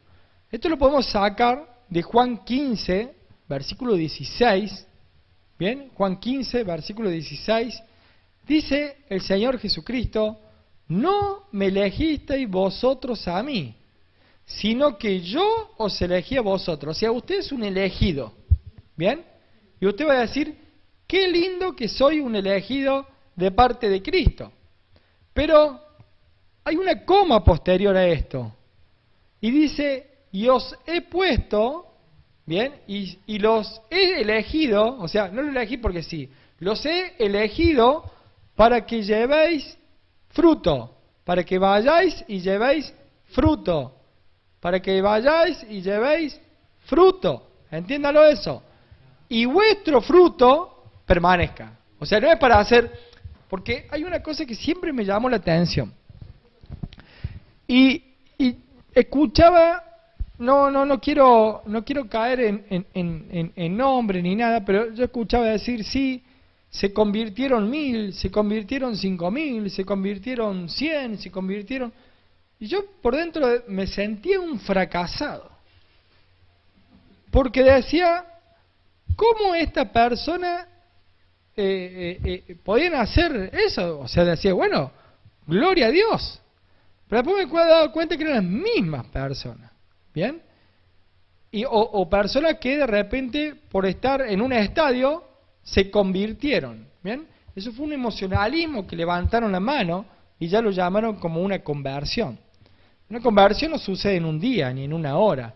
Esto lo podemos sacar de Juan 15, versículo 16, ¿bien? Juan 15, versículo 16, dice el Señor Jesucristo: no me elegisteis vosotros a mí, sino que yo os elegí a vosotros. O sea, usted es un elegido, ¿bien? Y usted va a decir: qué lindo que soy un elegido de parte de Cristo. Pero hay una coma posterior a esto. Y dice: y os he puesto, ¿bien? Y los he elegido, o sea, no los elegí porque sí, los he elegido para que llevéis fruto, para que vayáis y llevéis fruto, para que vayáis y llevéis fruto. Entiéndalo eso. Y vuestro fruto permanezca. O sea, no es para hacer... Porque hay una cosa que siempre me llamó la atención. Y escuchaba, no quiero caer en nombre ni nada, pero yo escuchaba decir, sí, se convirtieron 1000, se convirtieron 5000, se convirtieron 100, se convirtieron... Y yo por dentro me sentía un fracasado. Porque decía, ¿cómo esta persona podían hacer eso? O sea, decía, bueno, gloria a Dios. Pero después me he dado cuenta que eran las mismas personas, ¿bien? O personas que de repente, por estar en un estadio, se convirtieron, ¿bien? Eso fue un emocionalismo que levantaron la mano y ya lo llamaron como una conversión. Una conversión no sucede en un día, ni en una hora,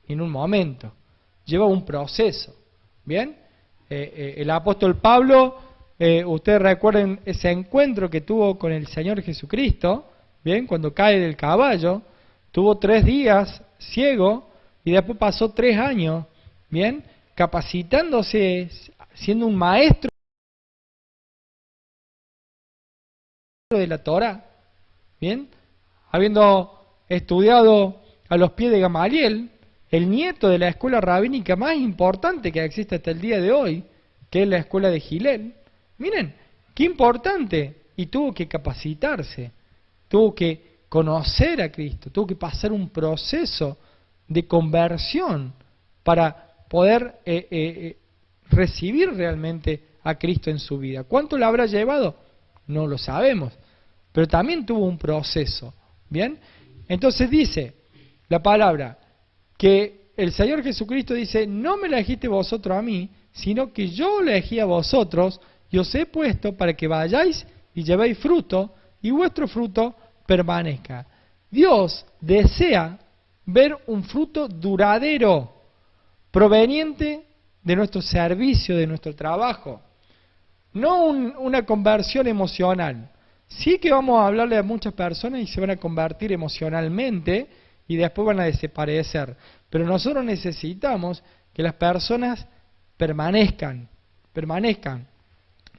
ni en un momento. Lleva un proceso, ¿bien? El apóstol Pablo, ustedes recuerden ese encuentro que tuvo con el Señor Jesucristo, ¿bien? Cuando cae del caballo, tuvo 3 días ciego y después pasó 3 años, ¿bien? Capacitándose, siendo un maestro de la Torá, ¿bien? Habiendo estudiado a los pies de Gamaliel, el nieto de la escuela rabínica más importante que existe hasta el día de hoy, que es la escuela de Gilel. Miren, qué importante. Y tuvo que capacitarse, tuvo que conocer a Cristo, tuvo que pasar un proceso de conversión para poder recibir realmente a Cristo en su vida. ¿Cuánto le habrá llevado? No lo sabemos, pero también tuvo un proceso, ¿bien? Entonces dice la palabra que el Señor Jesucristo dice, no me elegiste vosotros a mí, sino que yo elegí a vosotros y os he puesto para que vayáis y llevéis fruto y vuestro fruto permanezca. Dios desea ver un fruto duradero, proveniente de nuestro servicio, de nuestro trabajo, no una conversión emocional. Sí que vamos a hablarle a muchas personas y se van a convertir emocionalmente y después van a desaparecer. Pero nosotros necesitamos que las personas permanezcan.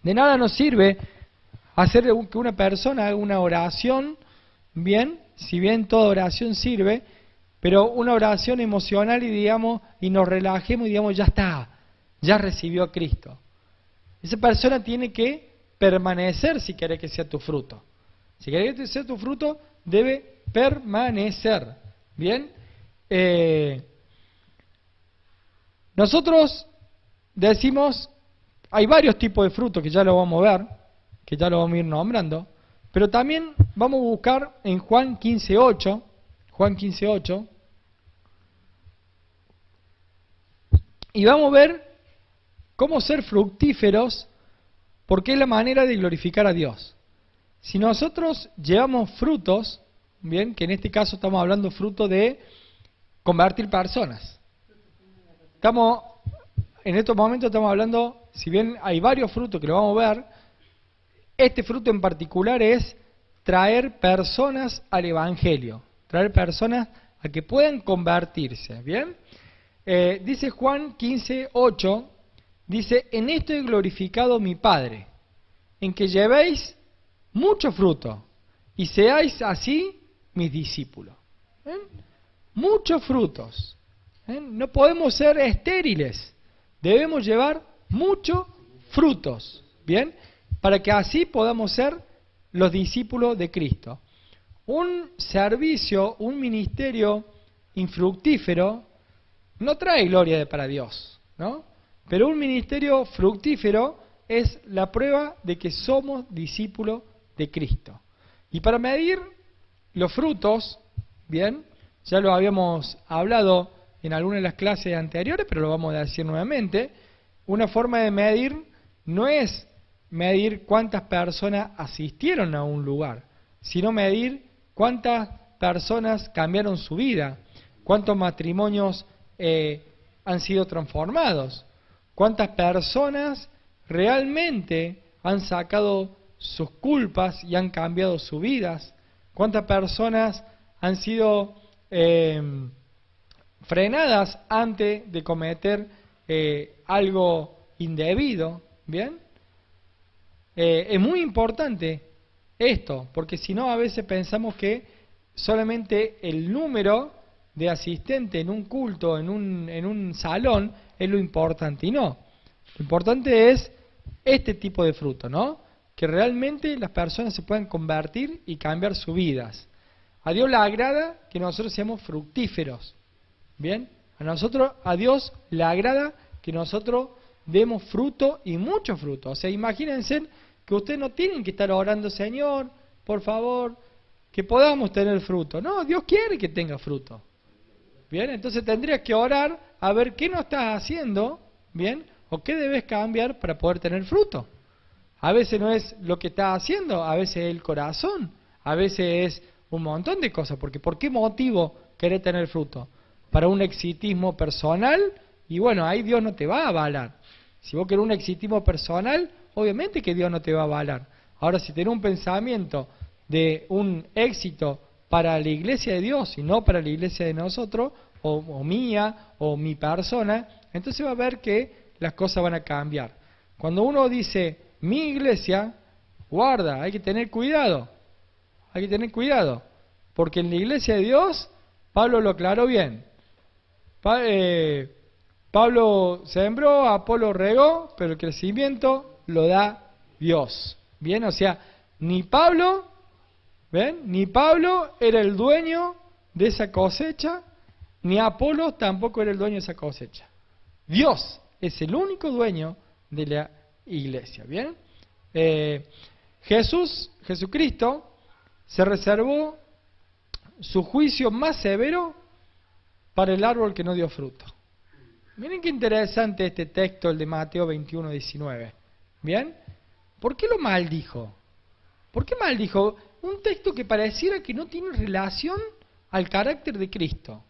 De nada nos sirve hacer que una persona haga una oración, bien, si bien toda oración sirve, pero una oración emocional y nos relajemos y digamos, ya está, ya recibió a Cristo. Esa persona tiene que permanecer si quiere que sea tu fruto. Si quiere que sea tu fruto, debe permanecer. Bien, nosotros decimos, hay varios tipos de frutos que ya lo vamos a ver, que ya lo vamos a ir nombrando, pero también vamos a buscar en Juan 15:8, y vamos a ver cómo ser fructíferos, porque es la manera de glorificar a Dios. Si nosotros llevamos frutos, bien, que en este caso estamos hablando fruto de convertir personas. En estos momentos estamos hablando, si bien hay varios frutos que lo vamos a ver, este fruto en particular es traer personas al Evangelio, traer personas a que puedan convertirse, ¿bien? Dice Juan 15:8, dice, en esto he glorificado mi Padre, en que llevéis mucho fruto, y seáis así mis discípulos. ¿Ven? Muchos frutos. ¿Ven? No podemos ser estériles, debemos llevar muchos frutos, ¿bien? Para que así podamos ser los discípulos de Cristo. Un servicio, un ministerio infructífero no trae gloria para Dios, ¿no? Pero un ministerio fructífero es la prueba de que somos discípulos de Cristo. Y para medir los frutos, bien, ya lo habíamos hablado en alguna de las clases anteriores, pero lo vamos a decir nuevamente, una forma de medir no es medir cuántas personas asistieron a un lugar, sino medir cuántas personas cambiaron su vida, cuántos matrimonios han sido transformados, cuántas personas realmente han sacado sus culpas y han cambiado sus vidas, cuántas personas han sido frenadas antes de cometer algo indebido, ¿bien? Es muy importante esto, porque si no a veces pensamos que solamente el número de asistentes en un culto, en un salón, es lo importante, y no. Lo importante es este tipo de fruto, ¿no? Que realmente las personas se puedan convertir y cambiar sus vidas. A Dios le agrada que nosotros seamos fructíferos, ¿bien? A Dios le agrada que nosotros demos fruto y mucho fruto. O sea, imagínense que ustedes no tienen que estar orando, Señor, por favor, que podamos tener fruto. No, Dios quiere que tenga fruto. Bien, entonces tendrías que orar a ver qué no estás haciendo, bien, o qué debes cambiar para poder tener fruto. A veces no es lo que estás haciendo, a veces es el corazón, a veces es un montón de cosas, porque ¿por qué motivo querés tener fruto? Para un exitismo personal, y bueno, ahí Dios no te va a avalar. Si vos querés un exitismo personal, obviamente que Dios no te va a avalar. Ahora, si tenés un pensamiento de un éxito para la iglesia de Dios y no para la iglesia de nosotros, o mía, o mi persona, entonces va a ver que las cosas van a cambiar. Cuando uno dice, mi iglesia, guarda, hay que tener cuidado, porque en la iglesia de Dios, Pablo lo aclaró bien. Pablo sembró, Apolo regó, pero el crecimiento lo da Dios. Bien, o sea, ni Pablo era el dueño de esa cosecha, ni Apolo tampoco era el dueño de esa cosecha. Dios es el único dueño de la iglesia. Bien, Jesucristo se reservó su juicio más severo para el árbol que no dio fruto. Miren qué interesante este texto, el de Mateo 21:19. ¿Bien? ¿Por qué lo maldijo? ¿Por qué maldijo? Un texto que pareciera que no tiene relación al carácter de Cristo.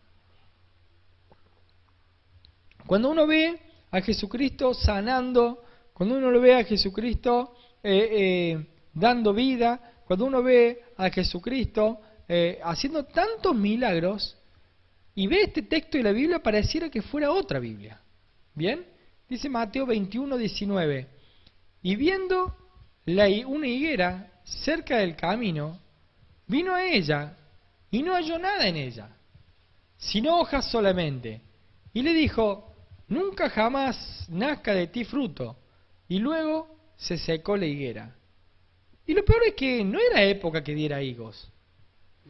Cuando uno ve a Jesucristo sanando, cuando uno lo ve a Jesucristo dando vida, cuando uno ve a Jesucristo haciendo tantos milagros, y ve este texto de la Biblia, pareciera que fuera otra Biblia. ¿Bien? Dice Mateo 21:19, y viendo una higuera cerca del camino, vino a ella y no halló nada en ella, sino hojas solamente, y le dijo, nunca jamás nazca de ti fruto, y luego se secó la higuera. Y lo peor es que no era época que diera higos,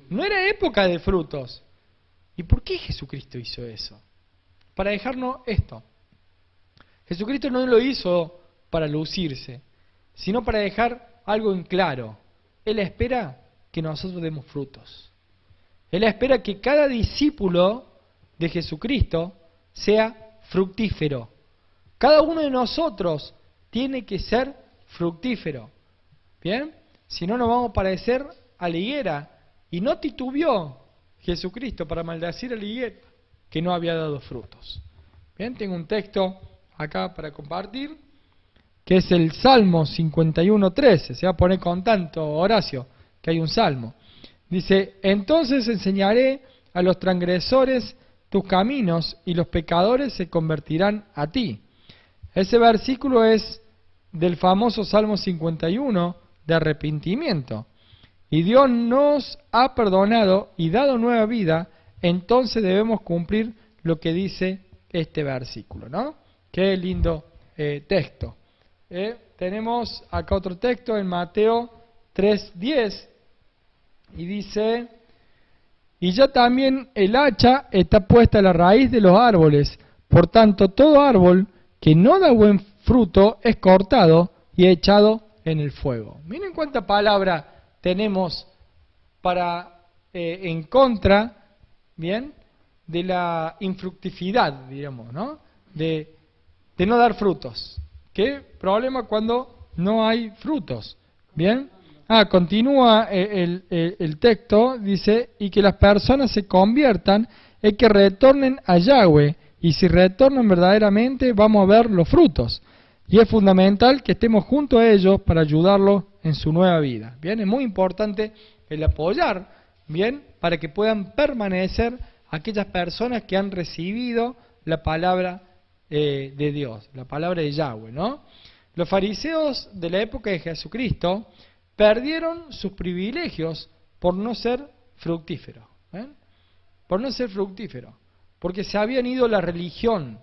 no era época de frutos. ¿Y por qué Jesucristo hizo eso? Para dejarnos esto. Jesucristo no lo hizo para lucirse, sino para dejar algo en claro. Él espera que nosotros demos frutos. Él espera que cada discípulo de Jesucristo sea fructífero. Cada uno de nosotros tiene que ser fructífero. ¿Bien? Si no, nos vamos a parecer a la higuera. Y no titubeó Jesucristo para maldecir a la higuera que no había dado frutos. Bien, tengo un texto acá para compartir, que es el Salmo 51:13. Se va a poner contento Horacio. que hay un salmo. Dice, entonces enseñaré a los transgresores tus caminos y los pecadores se convertirán a ti. Ese versículo es del famoso Salmo 51 de arrepentimiento. Y Dios nos ha perdonado y dado nueva vida, entonces debemos cumplir lo que dice este versículo, ¿no? Qué lindo texto. Tenemos acá otro texto en Mateo 3:10 y dice, y ya también el hacha está puesta a la raíz de los árboles, por tanto todo árbol que no da buen fruto es cortado y echado en el fuego. Miren cuánta palabra tenemos para en contra, bien, de la infructividad, digamos, ¿no? De no dar frutos. ¿Qué problema cuando no hay frutos? Bien. Continúa el texto, dice, y que las personas se conviertan, y que retornen a Yahweh, y si retornan verdaderamente vamos a ver los frutos. Y es fundamental que estemos junto a ellos para ayudarlos en su nueva vida. Bien, es muy importante el apoyar, bien, para que puedan permanecer aquellas personas que han recibido la palabra de Dios, la palabra de Yahweh, ¿no? Los fariseos de la época de Jesucristo perdieron sus privilegios por no ser fructíferos, por no ser fructíferos, porque se habían ido a la religión,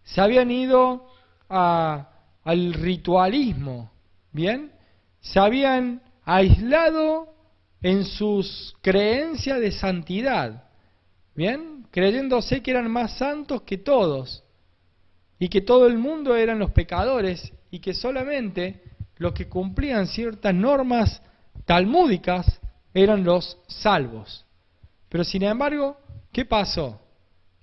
se habían ido al ritualismo, ¿bien? Se habían aislado en sus creencias de santidad, ¿bien? Creyéndose que eran más santos que todos y que todo el mundo eran los pecadores y que solamente los que cumplían ciertas normas talmúdicas eran los salvos. Pero sin embargo, ¿qué pasó?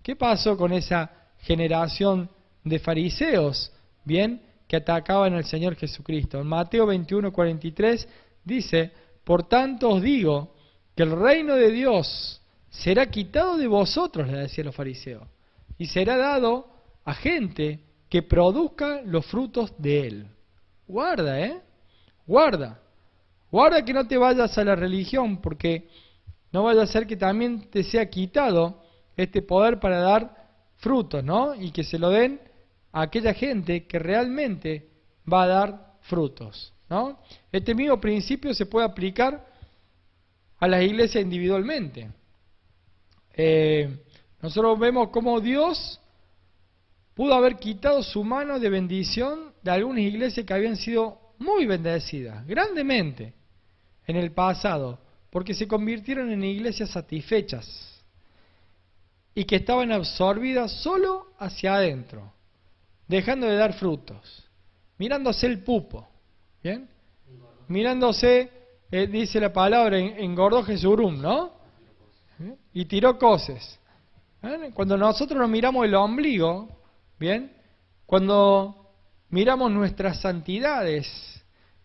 ¿Qué pasó con esa generación de fariseos, bien, que atacaban al Señor Jesucristo? En Mateo 21:43 dice, por tanto os digo que el reino de Dios será quitado de vosotros, le decían los fariseos, y será dado a gente que produzca los frutos de él. Guarda, guarda que no te vayas a la religión, porque no vaya a ser que también te sea quitado este poder para dar frutos, ¿no? Y que se lo den a aquella gente que realmente va a dar frutos, ¿no? Este mismo principio se puede aplicar a las iglesias individualmente. Nosotros vemos cómo Dios pudo haber quitado su mano de bendición de algunas iglesias que habían sido muy bendecidas, grandemente, en el pasado, porque se convirtieron en iglesias satisfechas y que estaban absorbidas solo hacia adentro, dejando de dar frutos, mirándose el pupo, ¿bien? Mirándose, dice la palabra, engordó Jesurum, ¿no? Y tiró coces. Cuando nosotros nos miramos el ombligo, ¿bien? Cuando miramos nuestras santidades,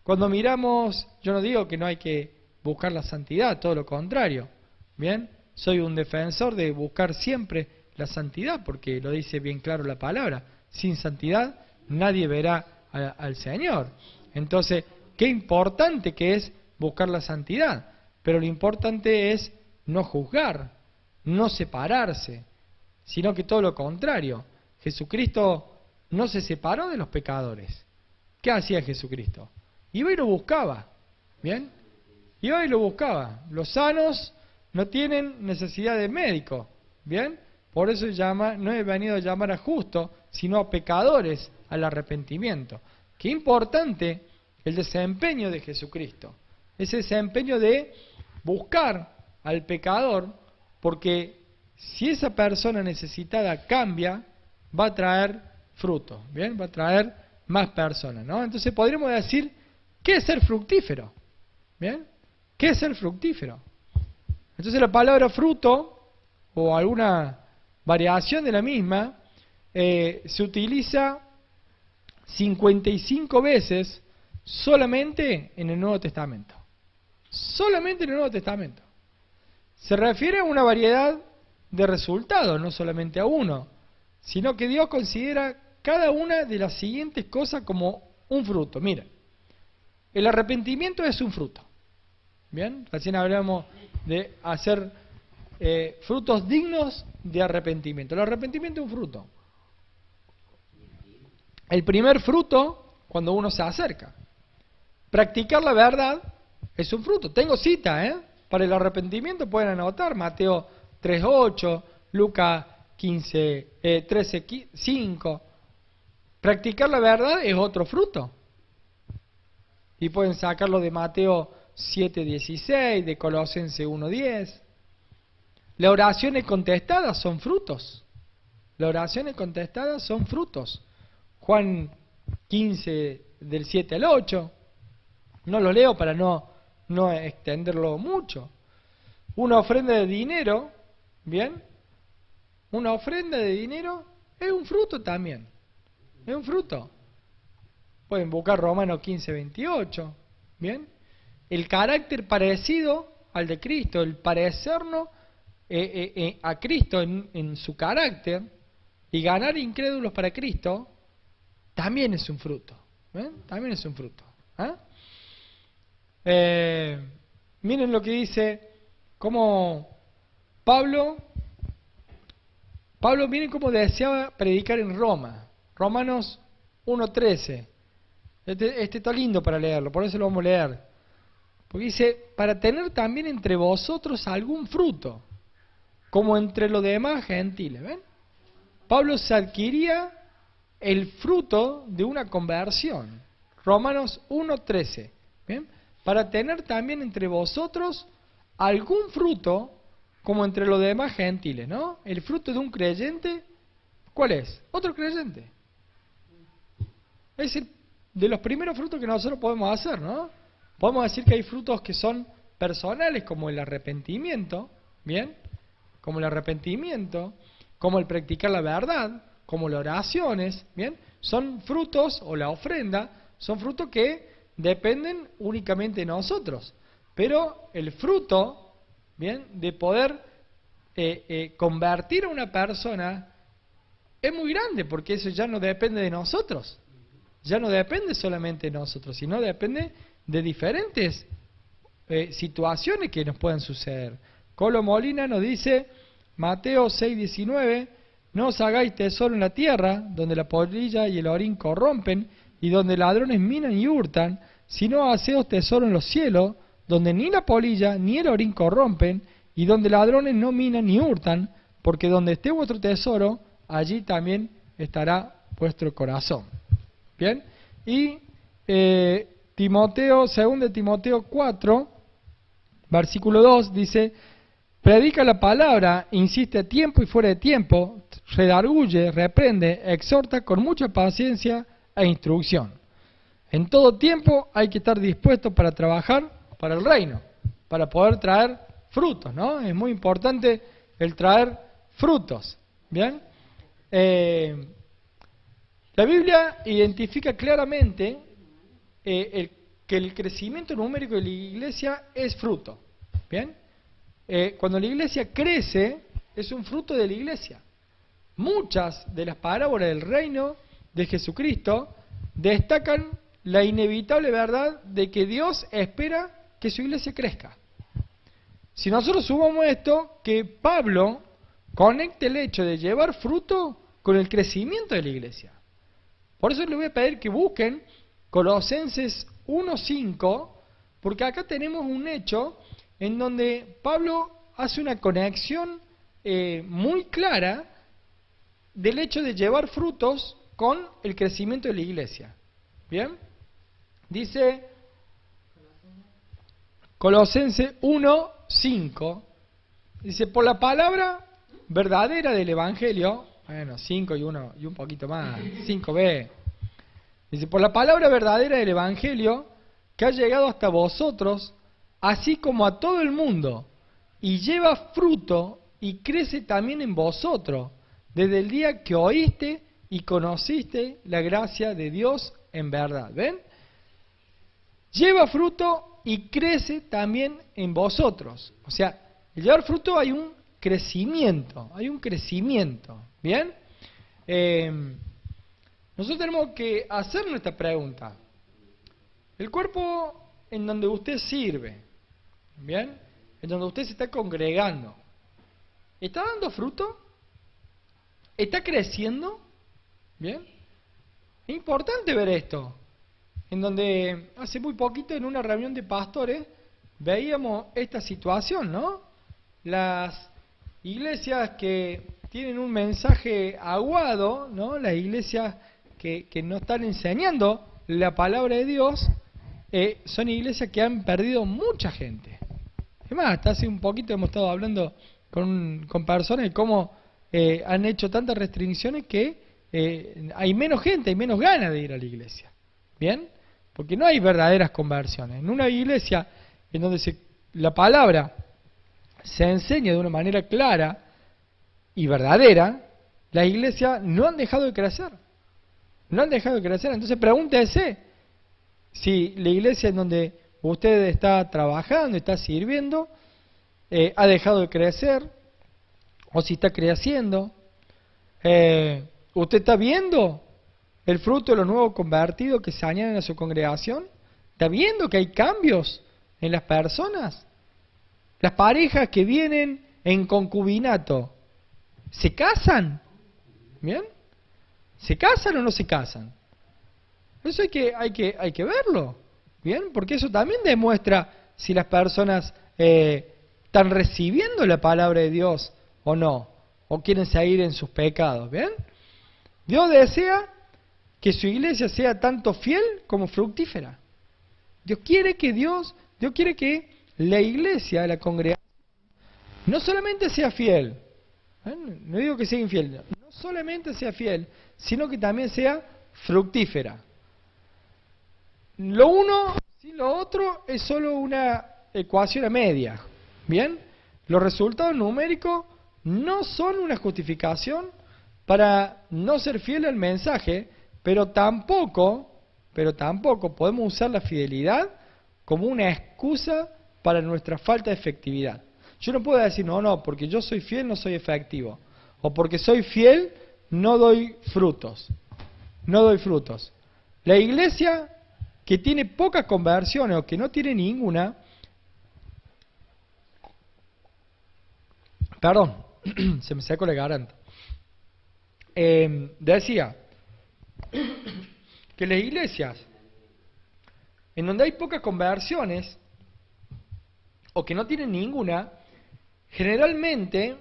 cuando miramos, yo no digo que no hay que buscar la santidad, todo lo contrario, ¿bien? Soy un defensor de buscar siempre la santidad, porque lo dice bien claro la palabra, sin santidad nadie verá al Señor. Entonces, qué importante que es buscar la santidad, pero lo importante es no juzgar, no separarse, sino que todo lo contrario. Jesucristo no se separó de los pecadores. ¿Qué hacía Jesucristo? Iba y lo buscaba, ¿bien? Iba y lo buscaba. Los sanos no tienen necesidad de médico, ¿bien? Por eso no he venido a llamar a justos, sino a pecadores al arrepentimiento. Qué importante el desempeño de Jesucristo. Ese desempeño de buscar al pecador, porque si esa persona necesitada cambia, va a traer fruto, ¿bien? Va a traer más personas, ¿no? Entonces podríamos decir, ¿qué es ser fructífero? ¿Bien? ¿Qué es ser fructífero? Entonces la palabra fruto, o alguna variación de la misma, se utiliza 55 veces solamente en el Nuevo Testamento. Solamente en el Nuevo Testamento. Se refiere a una variedad de resultados, no solamente a uno, sino que Dios considera cada una de las siguientes cosas como un fruto. Mira, el arrepentimiento es un fruto. Bien, recién hablamos de hacer frutos dignos de arrepentimiento. El arrepentimiento es un fruto. El primer fruto, cuando uno se acerca. Practicar la verdad es un fruto. Tengo cita, para el arrepentimiento pueden anotar Mateo 3:8, Lucas 13:5. Practicar la verdad es otro fruto. Y pueden sacarlo de Mateo 7:16, de Colosenses 1:10. Las oraciones contestadas son frutos. Las oraciones contestadas son frutos. Juan 15, del 7 al 8. No lo leo para no extenderlo mucho. Una ofrenda de dinero, ¿bien? Una ofrenda de dinero es un fruto también. Es un fruto. Pueden buscar Romanos 15:28, ¿bien? El carácter parecido al de Cristo, el parecernos a Cristo en su carácter y ganar incrédulos para Cristo, también es un fruto. ¿Ven? También es un fruto. Miren lo que dice, como Pablo, miren cómo deseaba predicar en Roma. Romanos 1:13. Este está lindo para leerlo, por eso lo vamos a leer. Porque dice, para tener también entre vosotros algún fruto, como entre los demás gentiles. ¿Ven? Pablo se adquiría el fruto de una conversión. Romanos 1:13. ¿Bien? Para tener también entre vosotros algún fruto, como entre los demás gentiles, ¿no? El fruto de un creyente, ¿cuál es? Otro creyente. Es de los primeros frutos que nosotros podemos hacer, ¿no? Podemos decir que hay frutos que son personales, como el arrepentimiento, ¿bien? Como el arrepentimiento, como el practicar la verdad, como las oraciones, ¿bien? Son frutos, o la ofrenda, son frutos que dependen únicamente de nosotros. Pero el fruto, ¿bien?, de poder convertir a una persona es muy grande, porque eso ya no depende de nosotros. Ya no depende solamente de nosotros, sino depende de diferentes situaciones que nos pueden suceder. Colo Molina nos dice, Mateo 6:19, no os hagáis tesoro en la tierra, donde la polilla y el orín corrompen, y donde ladrones minan y hurtan, sino haceos tesoro en los cielos, donde ni la polilla ni el orín corrompen, y donde ladrones no minan ni hurtan, porque donde esté vuestro tesoro, allí también estará vuestro corazón. Bien, y 2 Timoteo 4, versículo 2 dice, predica la palabra, insiste a tiempo y fuera de tiempo, redarguye, reprende, exhorta con mucha paciencia e instrucción. En todo tiempo hay que estar dispuesto para trabajar para el reino, para poder traer frutos, ¿no? Es muy importante el traer frutos, ¿bien? La Biblia identifica claramente que el crecimiento numérico de la iglesia es fruto, ¿bien? Cuando la iglesia crece, es un fruto de la iglesia. Muchas de las parábolas del reino de Jesucristo destacan la inevitable verdad de que Dios espera que su iglesia crezca. Si nosotros sumamos esto, que Pablo conecte el hecho de llevar fruto con el crecimiento de la iglesia. Por eso les voy a pedir que busquen Colosenses 1:5, porque acá tenemos un hecho en donde Pablo hace una conexión muy clara del hecho de llevar frutos con el crecimiento de la iglesia. ¿Bien? Dice Colosenses 1:5, dice, por la palabra verdadera del Evangelio, bueno, 5 y un poquito más, 5b, dice, por la palabra verdadera del Evangelio que ha llegado hasta vosotros, así como a todo el mundo, y lleva fruto y crece también en vosotros, desde el día que oíste y conociste la gracia de Dios en verdad. ¿Ven? Lleva fruto y crece también en vosotros. O sea, el llevar fruto hay un crecimiento, ¿bien? Nosotros tenemos que hacernos esta pregunta. El cuerpo en donde usted sirve, ¿bien? En donde usted se está congregando. ¿Está dando fruto? ¿Está creciendo? ¿Bien? Es importante ver esto. En donde hace muy poquito en una reunión de pastores veíamos esta situación, ¿no? Las iglesias que tienen un mensaje aguado, ¿no? Las iglesias que no están enseñando la palabra de Dios, son iglesias que han perdido mucha gente. Es más, hasta hace un poquito hemos estado hablando con personas de cómo han hecho tantas restricciones que hay menos gente, hay menos ganas de ir a la iglesia. ¿Bien? Porque no hay verdaderas conversiones. En una iglesia en donde la palabra se enseña de una manera clara y verdadera, las iglesias no han dejado de crecer. No han dejado de crecer. Entonces pregúntese si la iglesia en donde usted está trabajando, está sirviendo, ha dejado de crecer, o si está creciendo. ¿Usted está viendo el fruto de los nuevos convertidos que se añaden a su congregación? ¿Está viendo que hay cambios en las personas? Las parejas que vienen en concubinato, ¿se casan? ¿Bien? ¿Se casan o no se casan? Eso hay que verlo, ¿bien? Porque eso también demuestra si las personas están recibiendo la palabra de Dios o no, o quieren seguir en sus pecados, ¿bien? Dios desea que su iglesia sea tanto fiel como fructífera. Dios quiere que la iglesia, la congregación, no solamente sea fiel, no digo que sea infiel, no solamente sea fiel, sino que también sea fructífera. Lo uno sin lo otro es solo una ecuación a media, ¿bien? Los resultados numéricos no son una justificación para no ser fiel al mensaje, pero tampoco podemos usar la fidelidad como una excusa para nuestra falta de efectividad. Yo no puedo decir, no, porque yo soy fiel no soy efectivo, o porque soy fiel no doy frutos. No doy frutos. La iglesia que tiene pocas conversiones o que no tiene ninguna, perdón, se me secó la garganta. Decía que las iglesias en donde hay pocas conversiones o que no tienen ninguna, generalmente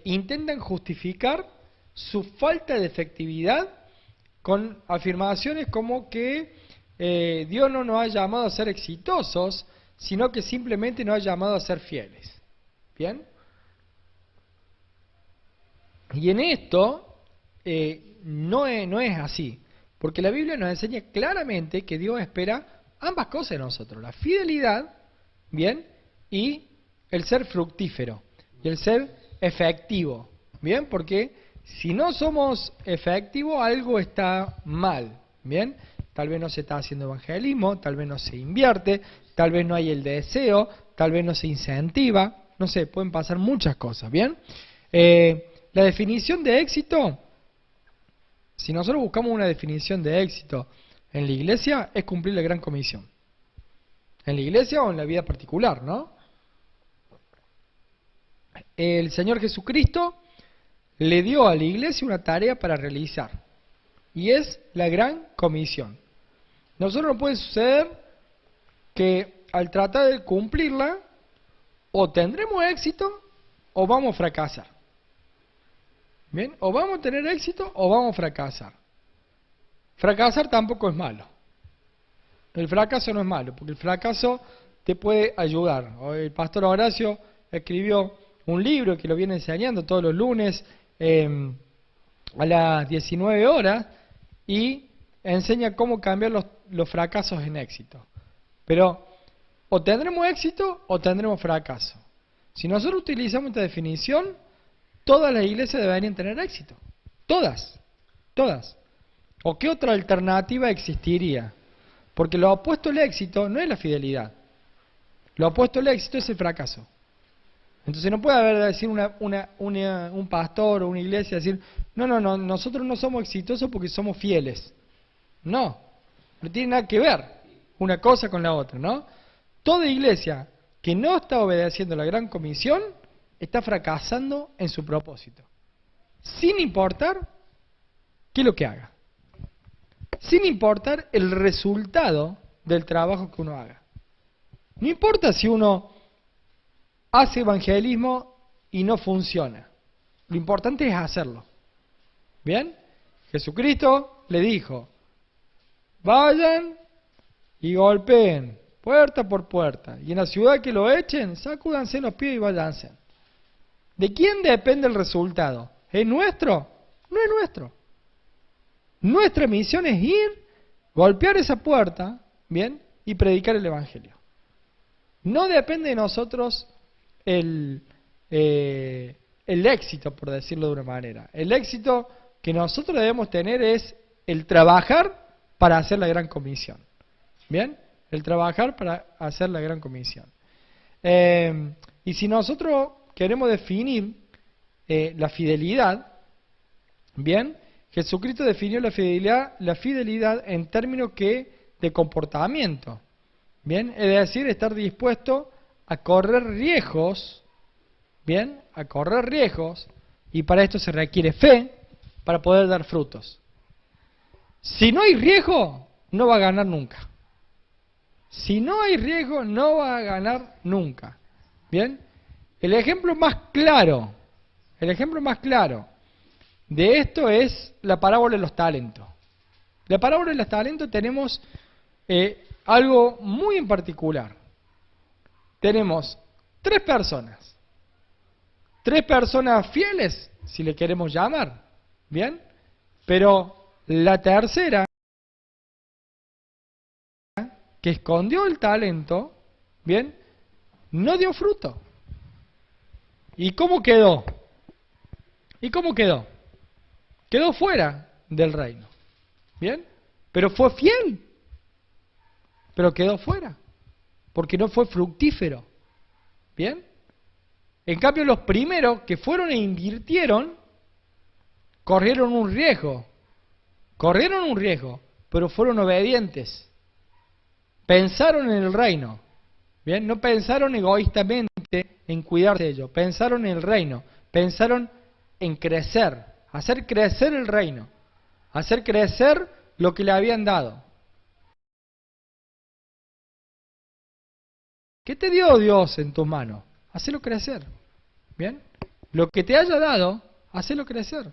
intentan justificar su falta de efectividad con afirmaciones como que Dios no nos ha llamado a ser exitosos, sino que simplemente nos ha llamado a ser fieles. ¿Bien? Y en esto no es así, porque la Biblia nos enseña claramente que Dios espera ambas cosas de nosotros, la fidelidad, ¿bien? Y el ser fructífero, y el ser efectivo, ¿bien? Porque si no somos efectivos, algo está mal, ¿bien? Tal vez no se está haciendo evangelismo, tal vez no se invierte, tal vez no hay el deseo, tal vez no se incentiva, no sé, pueden pasar muchas cosas, ¿bien? La definición de éxito, si nosotros buscamos una definición de éxito en la iglesia, es cumplir la gran comisión. En la iglesia o en la vida particular, ¿no? El Señor Jesucristo le dio a la iglesia una tarea para realizar, y es la gran comisión. Nosotros no puede suceder que al tratar de cumplirla, o tendremos éxito o vamos a fracasar. ¿Bien? O vamos a tener éxito o vamos a fracasar. Fracasar tampoco es malo. El fracaso no es malo, porque el fracaso te puede ayudar. El pastor Horacio escribió un libro que lo viene enseñando todos los lunes a las 19 horas y enseña cómo cambiar los fracasos en éxito. Pero o tendremos éxito o tendremos fracaso. Si nosotros utilizamos esta definición, todas las iglesias deberían tener éxito. Todas. ¿O qué otra alternativa existiría? Porque lo opuesto al éxito no es la fidelidad. Lo opuesto al éxito es el fracaso. Entonces no puede haber decir un pastor o una iglesia decir, no, nosotros no somos exitosos porque somos fieles. No tiene nada que ver una cosa con la otra, ¿no? Toda iglesia que no está obedeciendo la gran comisión está fracasando en su propósito, sin importar qué es lo que haga, sin importar el resultado del trabajo que uno haga. No importa si uno hace evangelismo y no funciona, lo importante es hacerlo. ¿Bien? Jesucristo le dijo, vayan y golpeen puerta por puerta, y en la ciudad que lo echen, sacúdanse los pies y váyanse. ¿De quién depende el resultado? ¿Es nuestro? No es nuestro. Nuestra misión es ir, golpear esa puerta, ¿bien? Y predicar el Evangelio. No depende de nosotros el éxito, por decirlo de una manera. El éxito que nosotros debemos tener es el trabajar para hacer la gran comisión. ¿Bien? El trabajar para hacer la gran comisión. Y si nosotros queremos definir la fidelidad, ¿bien? Jesucristo definió la fidelidad en términos de comportamiento. ¿Bien? Es decir, estar dispuesto a correr riesgos, ¿bien? A correr riesgos, y para esto se requiere fe para poder dar frutos. Si no hay riesgo, no va a ganar nunca. Si no hay riesgo, no va a ganar nunca. ¿Bien? El ejemplo más claro de esto es la parábola de los talentos. La parábola de los talentos tenemos algo muy en particular. Tenemos tres personas fieles, si le queremos llamar, ¿bien? Pero la tercera, que escondió el talento, ¿bien? No dio fruto. ¿Y cómo quedó? Quedó fuera del reino, ¿bien? Pero fue fiel, pero quedó fuera, porque no fue fructífero, ¿bien? En cambio, los primeros que fueron e invirtieron, corrieron un riesgo, pero fueron obedientes. Pensaron en el reino, ¿bien? No pensaron egoístamente en cuidar de ello, pensaron en el reino, pensaron en crecer, hacer crecer el reino, hacer crecer lo que le habían dado. ¿Qué te dio Dios en tus manos? Hacelo crecer, ¿bien? Lo que te haya dado, hacelo crecer.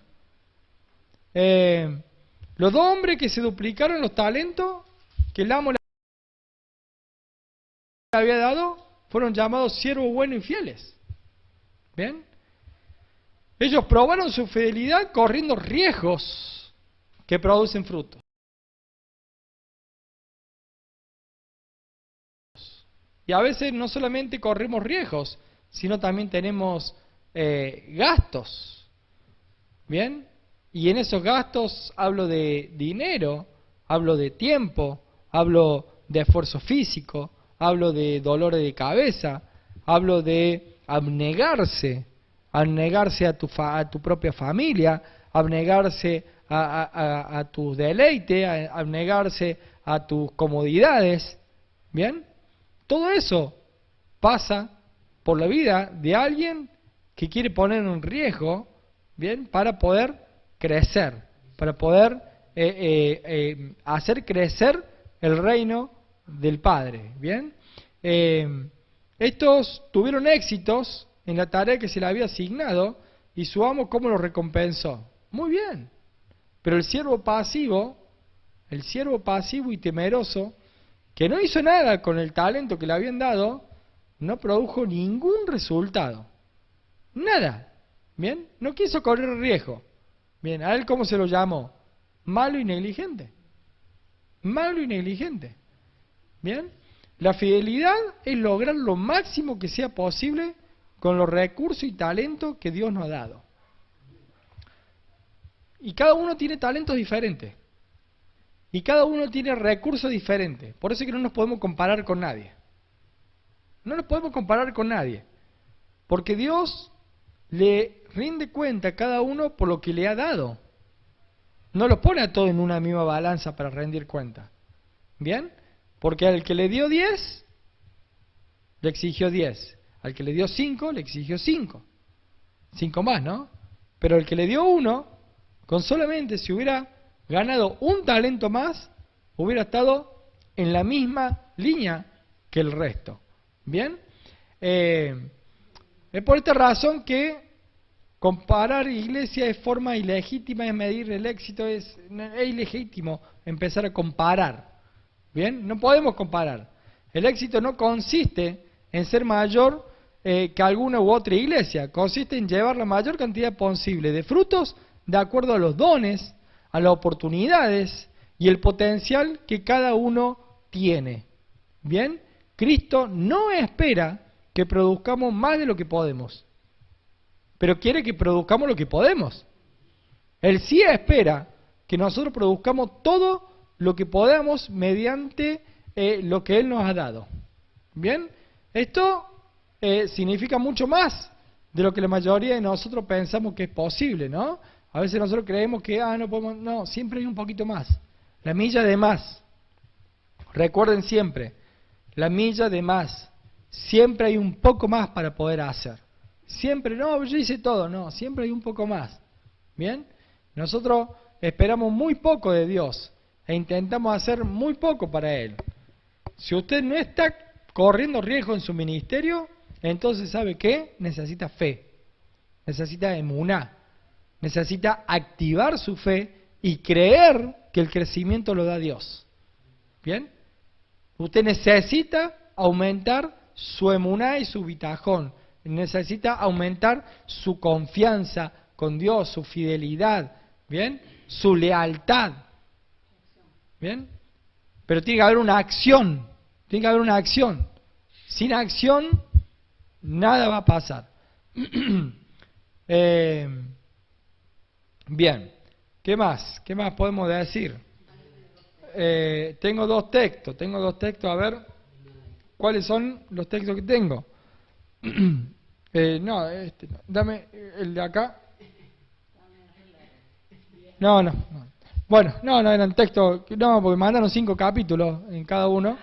Los dos hombres que se duplicaron los talentos que el amo le había dado, fueron llamados siervos buenos y fieles. ¿Bien? Ellos probaron su fidelidad corriendo riesgos que producen frutos. Y a veces no solamente corremos riesgos, sino también tenemos gastos. ¿Bien? Y en esos gastos hablo de dinero, hablo de tiempo, hablo de esfuerzo físico, hablo de dolores de cabeza, hablo de abnegarse a tu propia familia, abnegarse a tus deleites, abnegarse a tus comodidades. ¿Bien? Todo eso pasa por la vida de alguien que quiere poner en riesgo, ¿bien? Para poder crecer, para poder hacer crecer el reino del Padre. ¿Bien? Estos tuvieron éxitos en la tarea que se le había asignado, y su amo, ¿cómo lo recompensó? Muy bien. Pero el siervo pasivo y temeroso, que no hizo nada con el talento que le habían dado, no produjo ningún resultado. Nada. ¿Bien? No quiso correr riesgo. Bien, ¿a él cómo se lo llamó? Malo y negligente. Malo y negligente. ¿Bien? La fidelidad es lograr lo máximo que sea posible con los recursos y talentos que Dios nos ha dado. Y cada uno tiene talentos diferentes. Y cada uno tiene recursos diferentes. Por eso es que no nos podemos comparar con nadie. No nos podemos comparar con nadie. Porque Dios le rinde cuenta a cada uno por lo que le ha dado. No lo pone a todo en una misma balanza para rendir cuenta. ¿Bien? Porque al que le dio 10, le exigió 10. Al que le dio 5, le exigió 5. 5 más, ¿no? Pero el que le dio 1, con solamente si hubiera ganado un talento más, hubiera estado en la misma línea que el resto. ¿Bien? Es por esta razón que comparar iglesia es forma ilegítima de medir el éxito, es ilegítimo empezar a comparar. ¿Bien? No podemos comparar. El éxito no consiste en ser mayor que alguna u otra iglesia, consiste en llevar la mayor cantidad posible de frutos de acuerdo a los dones, a las oportunidades y el potencial que cada uno tiene. ¿Bien? Cristo no espera que produzcamos más de lo que podemos, pero quiere que produzcamos lo que podemos. Él sí espera que nosotros produzcamos todo lo que podamos mediante lo que Él nos ha dado. ¿Bien? Esto significa mucho más de lo que la mayoría de nosotros pensamos que es posible, ¿no? A veces nosotros creemos que no podemos, no, siempre hay un poquito más. La milla de más. Recuerden siempre, la milla de más. Siempre hay un poco más para poder hacer. Siempre, no, yo hice todo, no, siempre hay un poco más. ¿Bien? Nosotros esperamos muy poco de Dios e intentamos hacer muy poco para Él. Si usted no está corriendo riesgo en su ministerio, entonces ¿sabe qué? Necesita fe, necesita emuná, necesita activar su fe y creer que el crecimiento lo da Dios. ¿Bien? Usted necesita aumentar su emuná y su bitajón, necesita aumentar su confianza con Dios, su fidelidad, ¿bien? Su lealtad, ¿bien? Pero tiene que haber una acción, tiene que haber una acción. Sin acción, nada va a pasar. Bien, ¿qué más? ¿Qué más podemos decir? Tengo dos textos, a ver, ¿cuáles son los textos que tengo? Dame el de acá. No. Bueno, no eran textos, no, porque mandaron 5 capítulos en cada uno,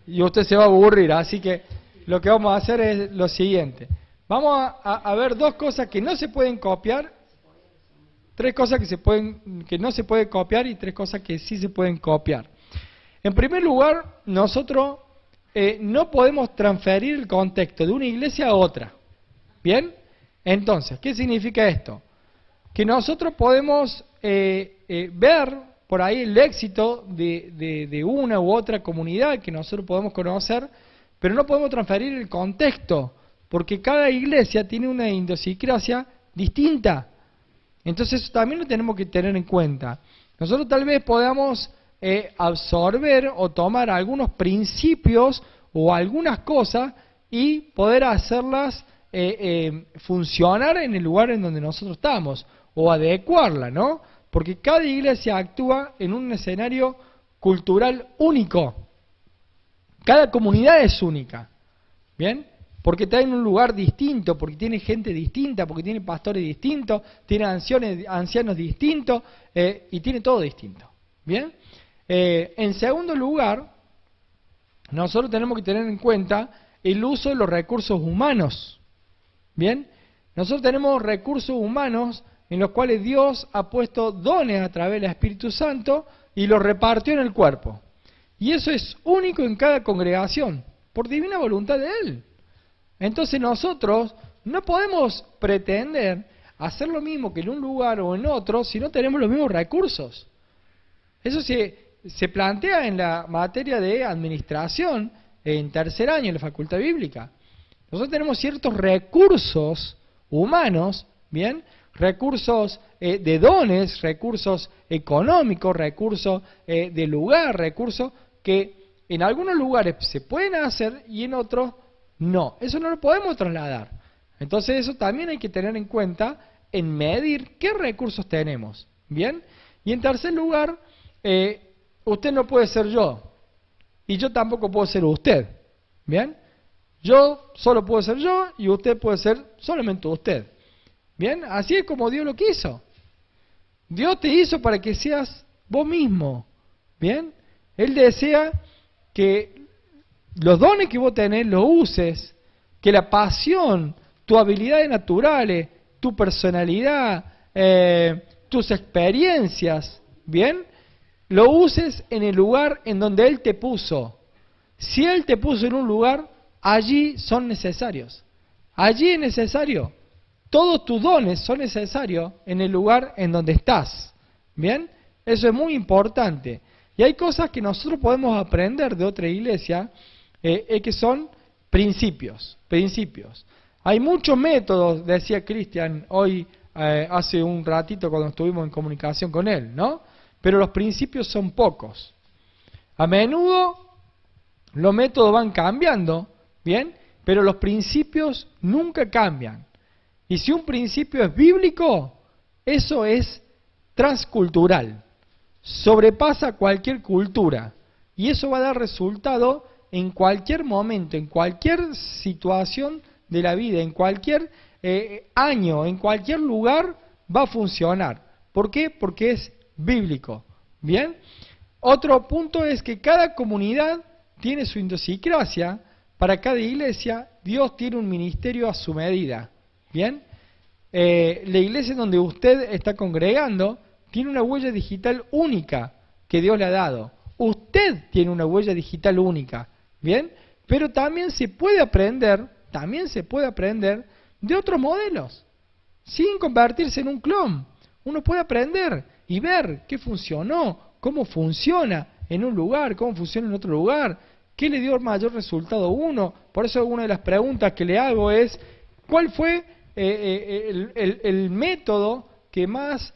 y usted se va a aburrir, así que lo que vamos a hacer es lo siguiente. Vamos a ver dos cosas que no se pueden copiar, tres cosas que no se pueden copiar y tres cosas que sí se pueden copiar. En primer lugar, nosotros no podemos transferir el contexto de una iglesia a otra. ¿Bien? Entonces, ¿qué significa esto? Que nosotros podemos ver por ahí el éxito de una u otra comunidad que nosotros podemos conocer, pero no podemos transferir el contexto, porque cada iglesia tiene una idiosincrasia distinta. Entonces eso también lo tenemos que tener en cuenta. Nosotros tal vez podamos absorber o tomar algunos principios o algunas cosas y poder hacerlas funcionar en el lugar en donde nosotros estamos, o adecuarla, ¿no? Porque cada iglesia actúa en un escenario cultural único. Cada comunidad es única, ¿bien? Porque está en un lugar distinto, porque tiene gente distinta, porque tiene pastores distintos, tiene ancianos distintos, y tiene todo distinto, ¿bien? En segundo lugar, nosotros tenemos que tener en cuenta el uso de los recursos humanos, ¿bien? Nosotros tenemos recursos humanos en los cuales Dios ha puesto dones a través del Espíritu Santo y los repartió en el cuerpo. Y eso es único en cada congregación, por divina voluntad de Él. Entonces nosotros no podemos pretender hacer lo mismo que en un lugar o en otro si no tenemos los mismos recursos. Eso se plantea en la materia de administración en tercer año en la facultad bíblica. Nosotros tenemos ciertos recursos humanos, ¿bien? Recursos de dones, recursos económicos, recursos de lugar, recursos que en algunos lugares se pueden hacer y en otros no. Eso no lo podemos trasladar. Entonces eso también hay que tener en cuenta en medir qué recursos tenemos, ¿bien? Y en tercer lugar, usted no puede ser yo y yo tampoco puedo ser usted, ¿bien? Yo solo puedo ser yo y usted puede ser solamente usted. ¿Bien? Así es como Dios lo quiso. Dios te hizo para que seas vos mismo. ¿Bien? Él desea que los dones que vos tenés los uses, que la pasión, tus habilidades naturales, tu personalidad, tus experiencias, ¿bien? Lo uses en el lugar en donde Él te puso. Si Él te puso en un lugar, allí son necesarios. Allí es necesario. Todos tus dones son necesarios en el lugar en donde estás. ¿Bien? Eso es muy importante. Y hay cosas que nosotros podemos aprender de otra iglesia, que son principios. Hay muchos métodos, decía Cristian hoy, hace un ratito cuando estuvimos en comunicación con él, ¿no? Pero los principios son pocos. A menudo los métodos van cambiando, ¿bien? Pero los principios nunca cambian. Y si un principio es bíblico, eso es transcultural. Sobrepasa cualquier cultura. Y eso va a dar resultado en cualquier momento, en cualquier situación de la vida, en cualquier año, en cualquier lugar va a funcionar. ¿Por qué? Porque es bíblico. ¿Bien? Otro punto es que cada comunidad tiene su idiosincrasia. Para cada iglesia, Dios tiene un ministerio a su medida. ¿Bien? La iglesia en donde usted está congregando tiene una huella digital única que Dios le ha dado. Usted tiene una huella digital única. ¿Bien? Pero también se puede aprender de otros modelos, sin convertirse en un clon. Uno puede aprender y ver qué funcionó, cómo funciona en un lugar, cómo funciona en otro lugar, qué le dio el mayor resultado a uno. Por eso una de las preguntas que le hago es, ¿cuál fue el método que más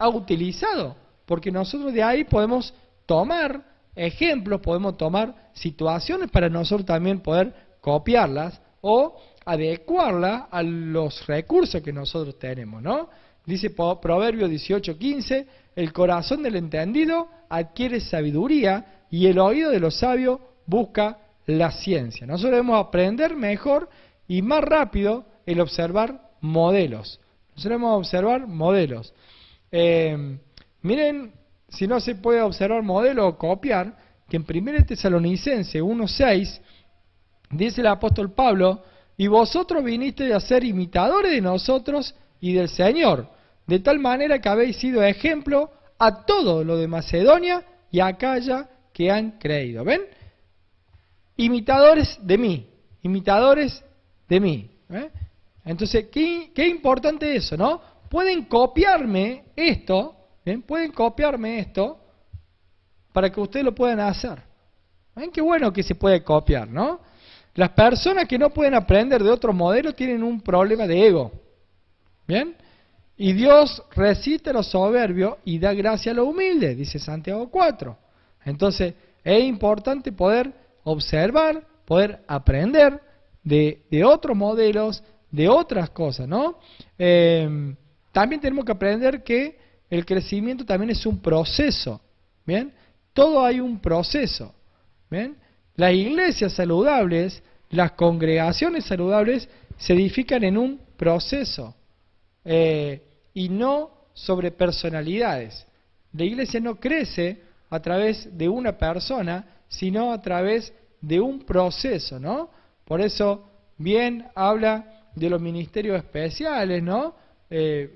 ha utilizado? Porque nosotros de ahí podemos tomar ejemplos, podemos tomar situaciones para nosotros también poder copiarlas o adecuarlas a los recursos que nosotros tenemos, ¿no? Dice Proverbios 18:15, el corazón del entendido adquiere sabiduría y el oído de los sabios busca la ciencia. Nosotros debemos aprender mejor y más rápido el observar modelos. Nosotros debemos observar modelos. Miren, si no se puede observar modelo o copiar, que en 1 Tesalonicenses 1:6 dice el apóstol Pablo, y vosotros vinisteis a ser imitadores de nosotros y del Señor, de tal manera que habéis sido ejemplo a todo lo de Macedonia y a Acaya que han creído. ¿Ven? Imitadores de mí. Entonces, qué importante eso, ¿no? Pueden copiarme esto, ¿ven? Pueden copiarme esto para que ustedes lo puedan hacer. ¿Ven? Qué bueno que se puede copiar, ¿no? Las personas que no pueden aprender de otros modelos tienen un problema de ego. ¿Bien? Y Dios resiste a los soberbios y da gracia a los humildes, dice Santiago 4. Entonces, es importante poder observar, poder aprender de otros modelos, de otras cosas, ¿no? También tenemos que aprender que el crecimiento también es un proceso. ¿Bien? Todo hay un proceso. ¿Bien? Las iglesias saludables, las congregaciones saludables se edifican en un proceso. Y no sobre personalidades. La iglesia no crece a través de una persona, sino a través de un proceso, ¿no? Por eso bien habla de los ministerios especiales, ¿no?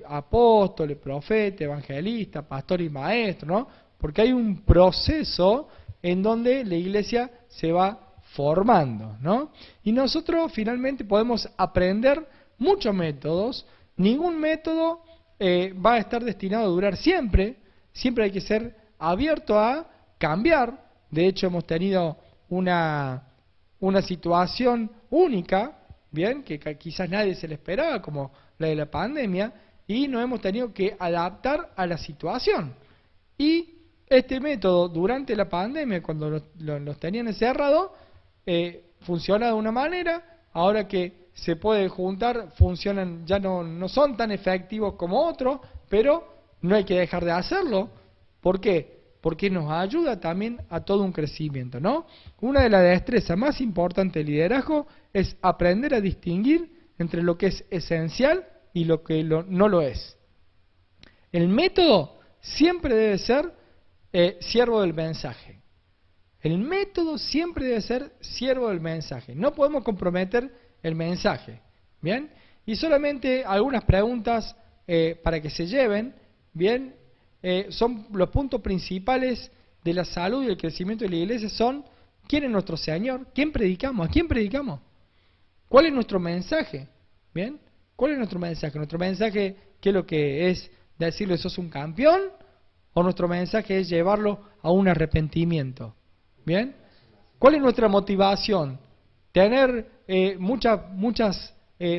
Apóstoles, profetas, evangelistas, pastor y maestro, ¿no? Porque hay un proceso en donde la iglesia se va formando, ¿no? Y nosotros finalmente podemos aprender muchos métodos. Ningún método va a estar destinado a durar siempre. Siempre hay que ser abierto a cambiar. De hecho, hemos tenido una situación única, bien, que quizás nadie se le esperaba, como la de la pandemia, y nos hemos tenido que adaptar a la situación. Y este método, durante la pandemia, cuando nos tenían encerrados, funciona de una manera. Ahora que se puede juntar, funcionan, ya no son tan efectivos como otros, pero no hay que dejar de hacerlo. ¿Por qué? Porque nos ayuda también a todo un crecimiento, ¿no? Una de las destrezas más importantes del liderazgo es aprender a distinguir entre lo que es esencial y lo que no lo es. El método siempre debe ser siervo del mensaje. El método siempre debe ser siervo del mensaje. No podemos comprometer el mensaje. ¿Bien? Y solamente algunas preguntas para que se lleven. ¿Bien? Son los puntos principales de la salud y el crecimiento de la iglesia son: ¿quién es nuestro Señor? ¿Quién predicamos? ¿A quién predicamos? ¿Cuál es nuestro mensaje? ¿Bien? ¿Cuál es nuestro mensaje? ¿Nuestro mensaje qué es lo que es decirle sos un campeón? ¿O nuestro mensaje es llevarlo a un arrepentimiento? ¿Bien? ¿Cuál es nuestra motivación? ¿Tener muchas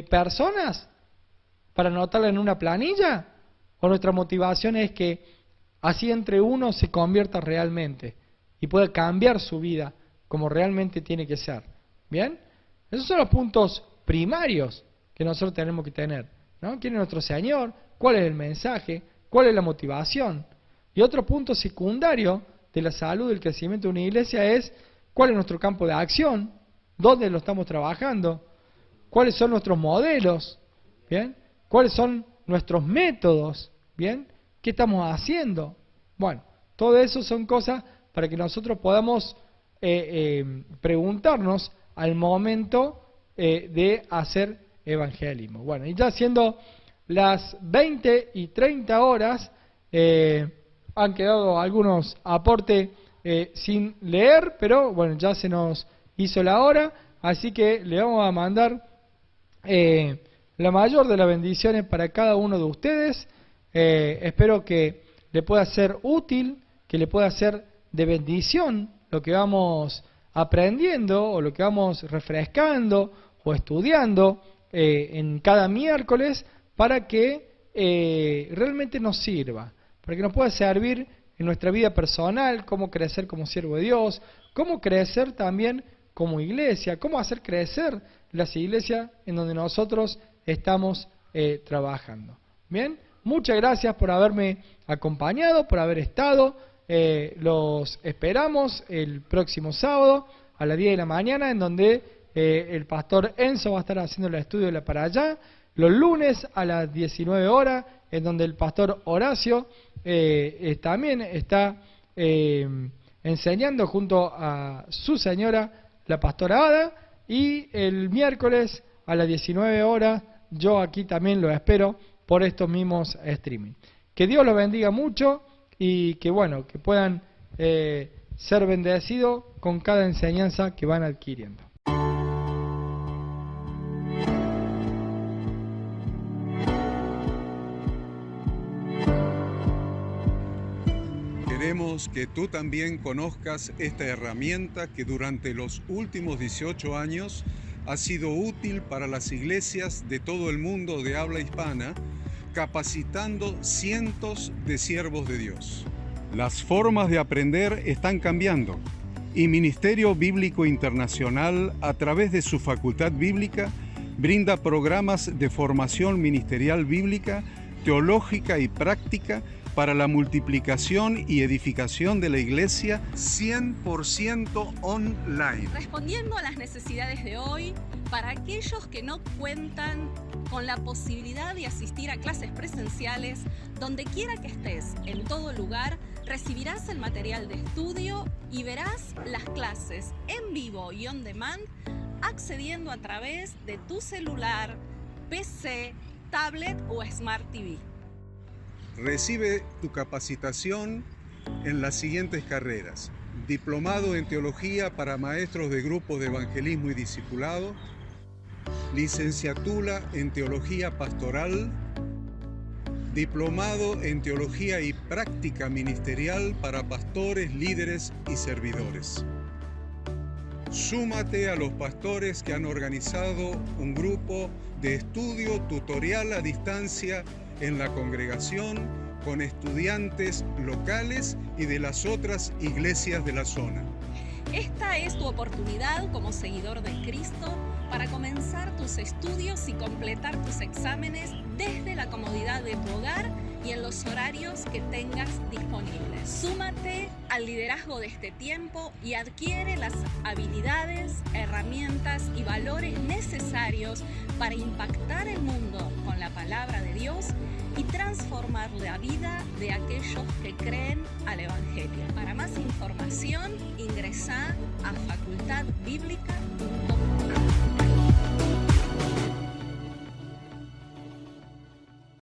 personas para anotarla en una planilla? ¿O nuestra motivación es que así entre uno se convierta realmente y pueda cambiar su vida como realmente tiene que ser? ¿Bien? Esos son los puntos primarios que nosotros tenemos que tener, ¿no? ¿Quién es nuestro Señor? ¿Cuál es el mensaje? ¿Cuál es la motivación? Y otro punto secundario de la salud y el crecimiento de una iglesia es: ¿cuál es nuestro campo de acción? ¿Dónde lo estamos trabajando? ¿Cuáles son nuestros modelos? ¿Bien? ¿Cuáles son nuestros métodos? ¿Bien? ¿Qué estamos haciendo? Bueno, todo eso son cosas para que nosotros podamos preguntarnos al momento de hacer evangelismo. Bueno, y ya siendo las 20:30 horas, han quedado algunos aportes sin leer, pero bueno, ya se nos hizo la hora, así que le vamos a mandar la mayor de las bendiciones para cada uno de ustedes. Espero que le pueda ser útil, que le pueda ser de bendición lo que vamos aprendiendo o lo que vamos refrescando o estudiando en cada miércoles, para que realmente nos sirva, para que nos pueda servir en nuestra vida personal, cómo crecer como siervo de Dios, cómo crecer también como iglesia, cómo hacer crecer las iglesias en donde nosotros estamos trabajando. Bien, muchas gracias por haberme acompañado, por haber estado. Los esperamos el próximo sábado a las 10 de la mañana, en donde el pastor Enzo va a estar haciendo el estudio de la para allá. Los lunes a las 19 horas, en donde el pastor Horacio también está enseñando junto a su señora, la pastora Ada. Y el miércoles a las 19 horas, yo aquí también lo espero por estos mismos streaming. Que Dios los bendiga mucho y que bueno, que puedan ser bendecidos con cada enseñanza que van adquiriendo. Queremos que tú también conozcas esta herramienta que durante los últimos 18 años ha sido útil para las iglesias de todo el mundo de habla hispana, capacitando cientos de siervos de Dios. Las formas de aprender están cambiando y Ministerio Bíblico Internacional, a través de su facultad bíblica, brinda programas de formación ministerial bíblica, teológica y práctica para la multiplicación y edificación de la iglesia 100% online. Respondiendo a las necesidades de hoy, para aquellos que no cuentan con la posibilidad de asistir a clases presenciales, donde quiera que estés, en todo lugar, recibirás el material de estudio y verás las clases en vivo y on demand, accediendo a través de tu celular, PC, tablet o Smart TV. Recibe tu capacitación en las siguientes carreras: diplomado en teología para maestros de grupos de evangelismo y discipulado, licenciatura en teología pastoral, diplomado en teología y práctica ministerial para pastores, líderes y servidores. Súmate a los pastores que han organizado un grupo de estudio tutorial a distancia en la congregación con estudiantes locales y de las otras iglesias de la zona. Esta es tu oportunidad como seguidor de Cristo para comenzar tus estudios y completar tus exámenes desde la comodidad de tu hogar y en los horarios que tengas disponibles. Súmate al liderazgo de este tiempo y adquiere las habilidades, herramientas y valores necesarios para impactar el mundo con la palabra de Dios y transformar transformar la vida de aquellos que creen al Evangelio. Para más información, ingresá a facultadbiblica.com.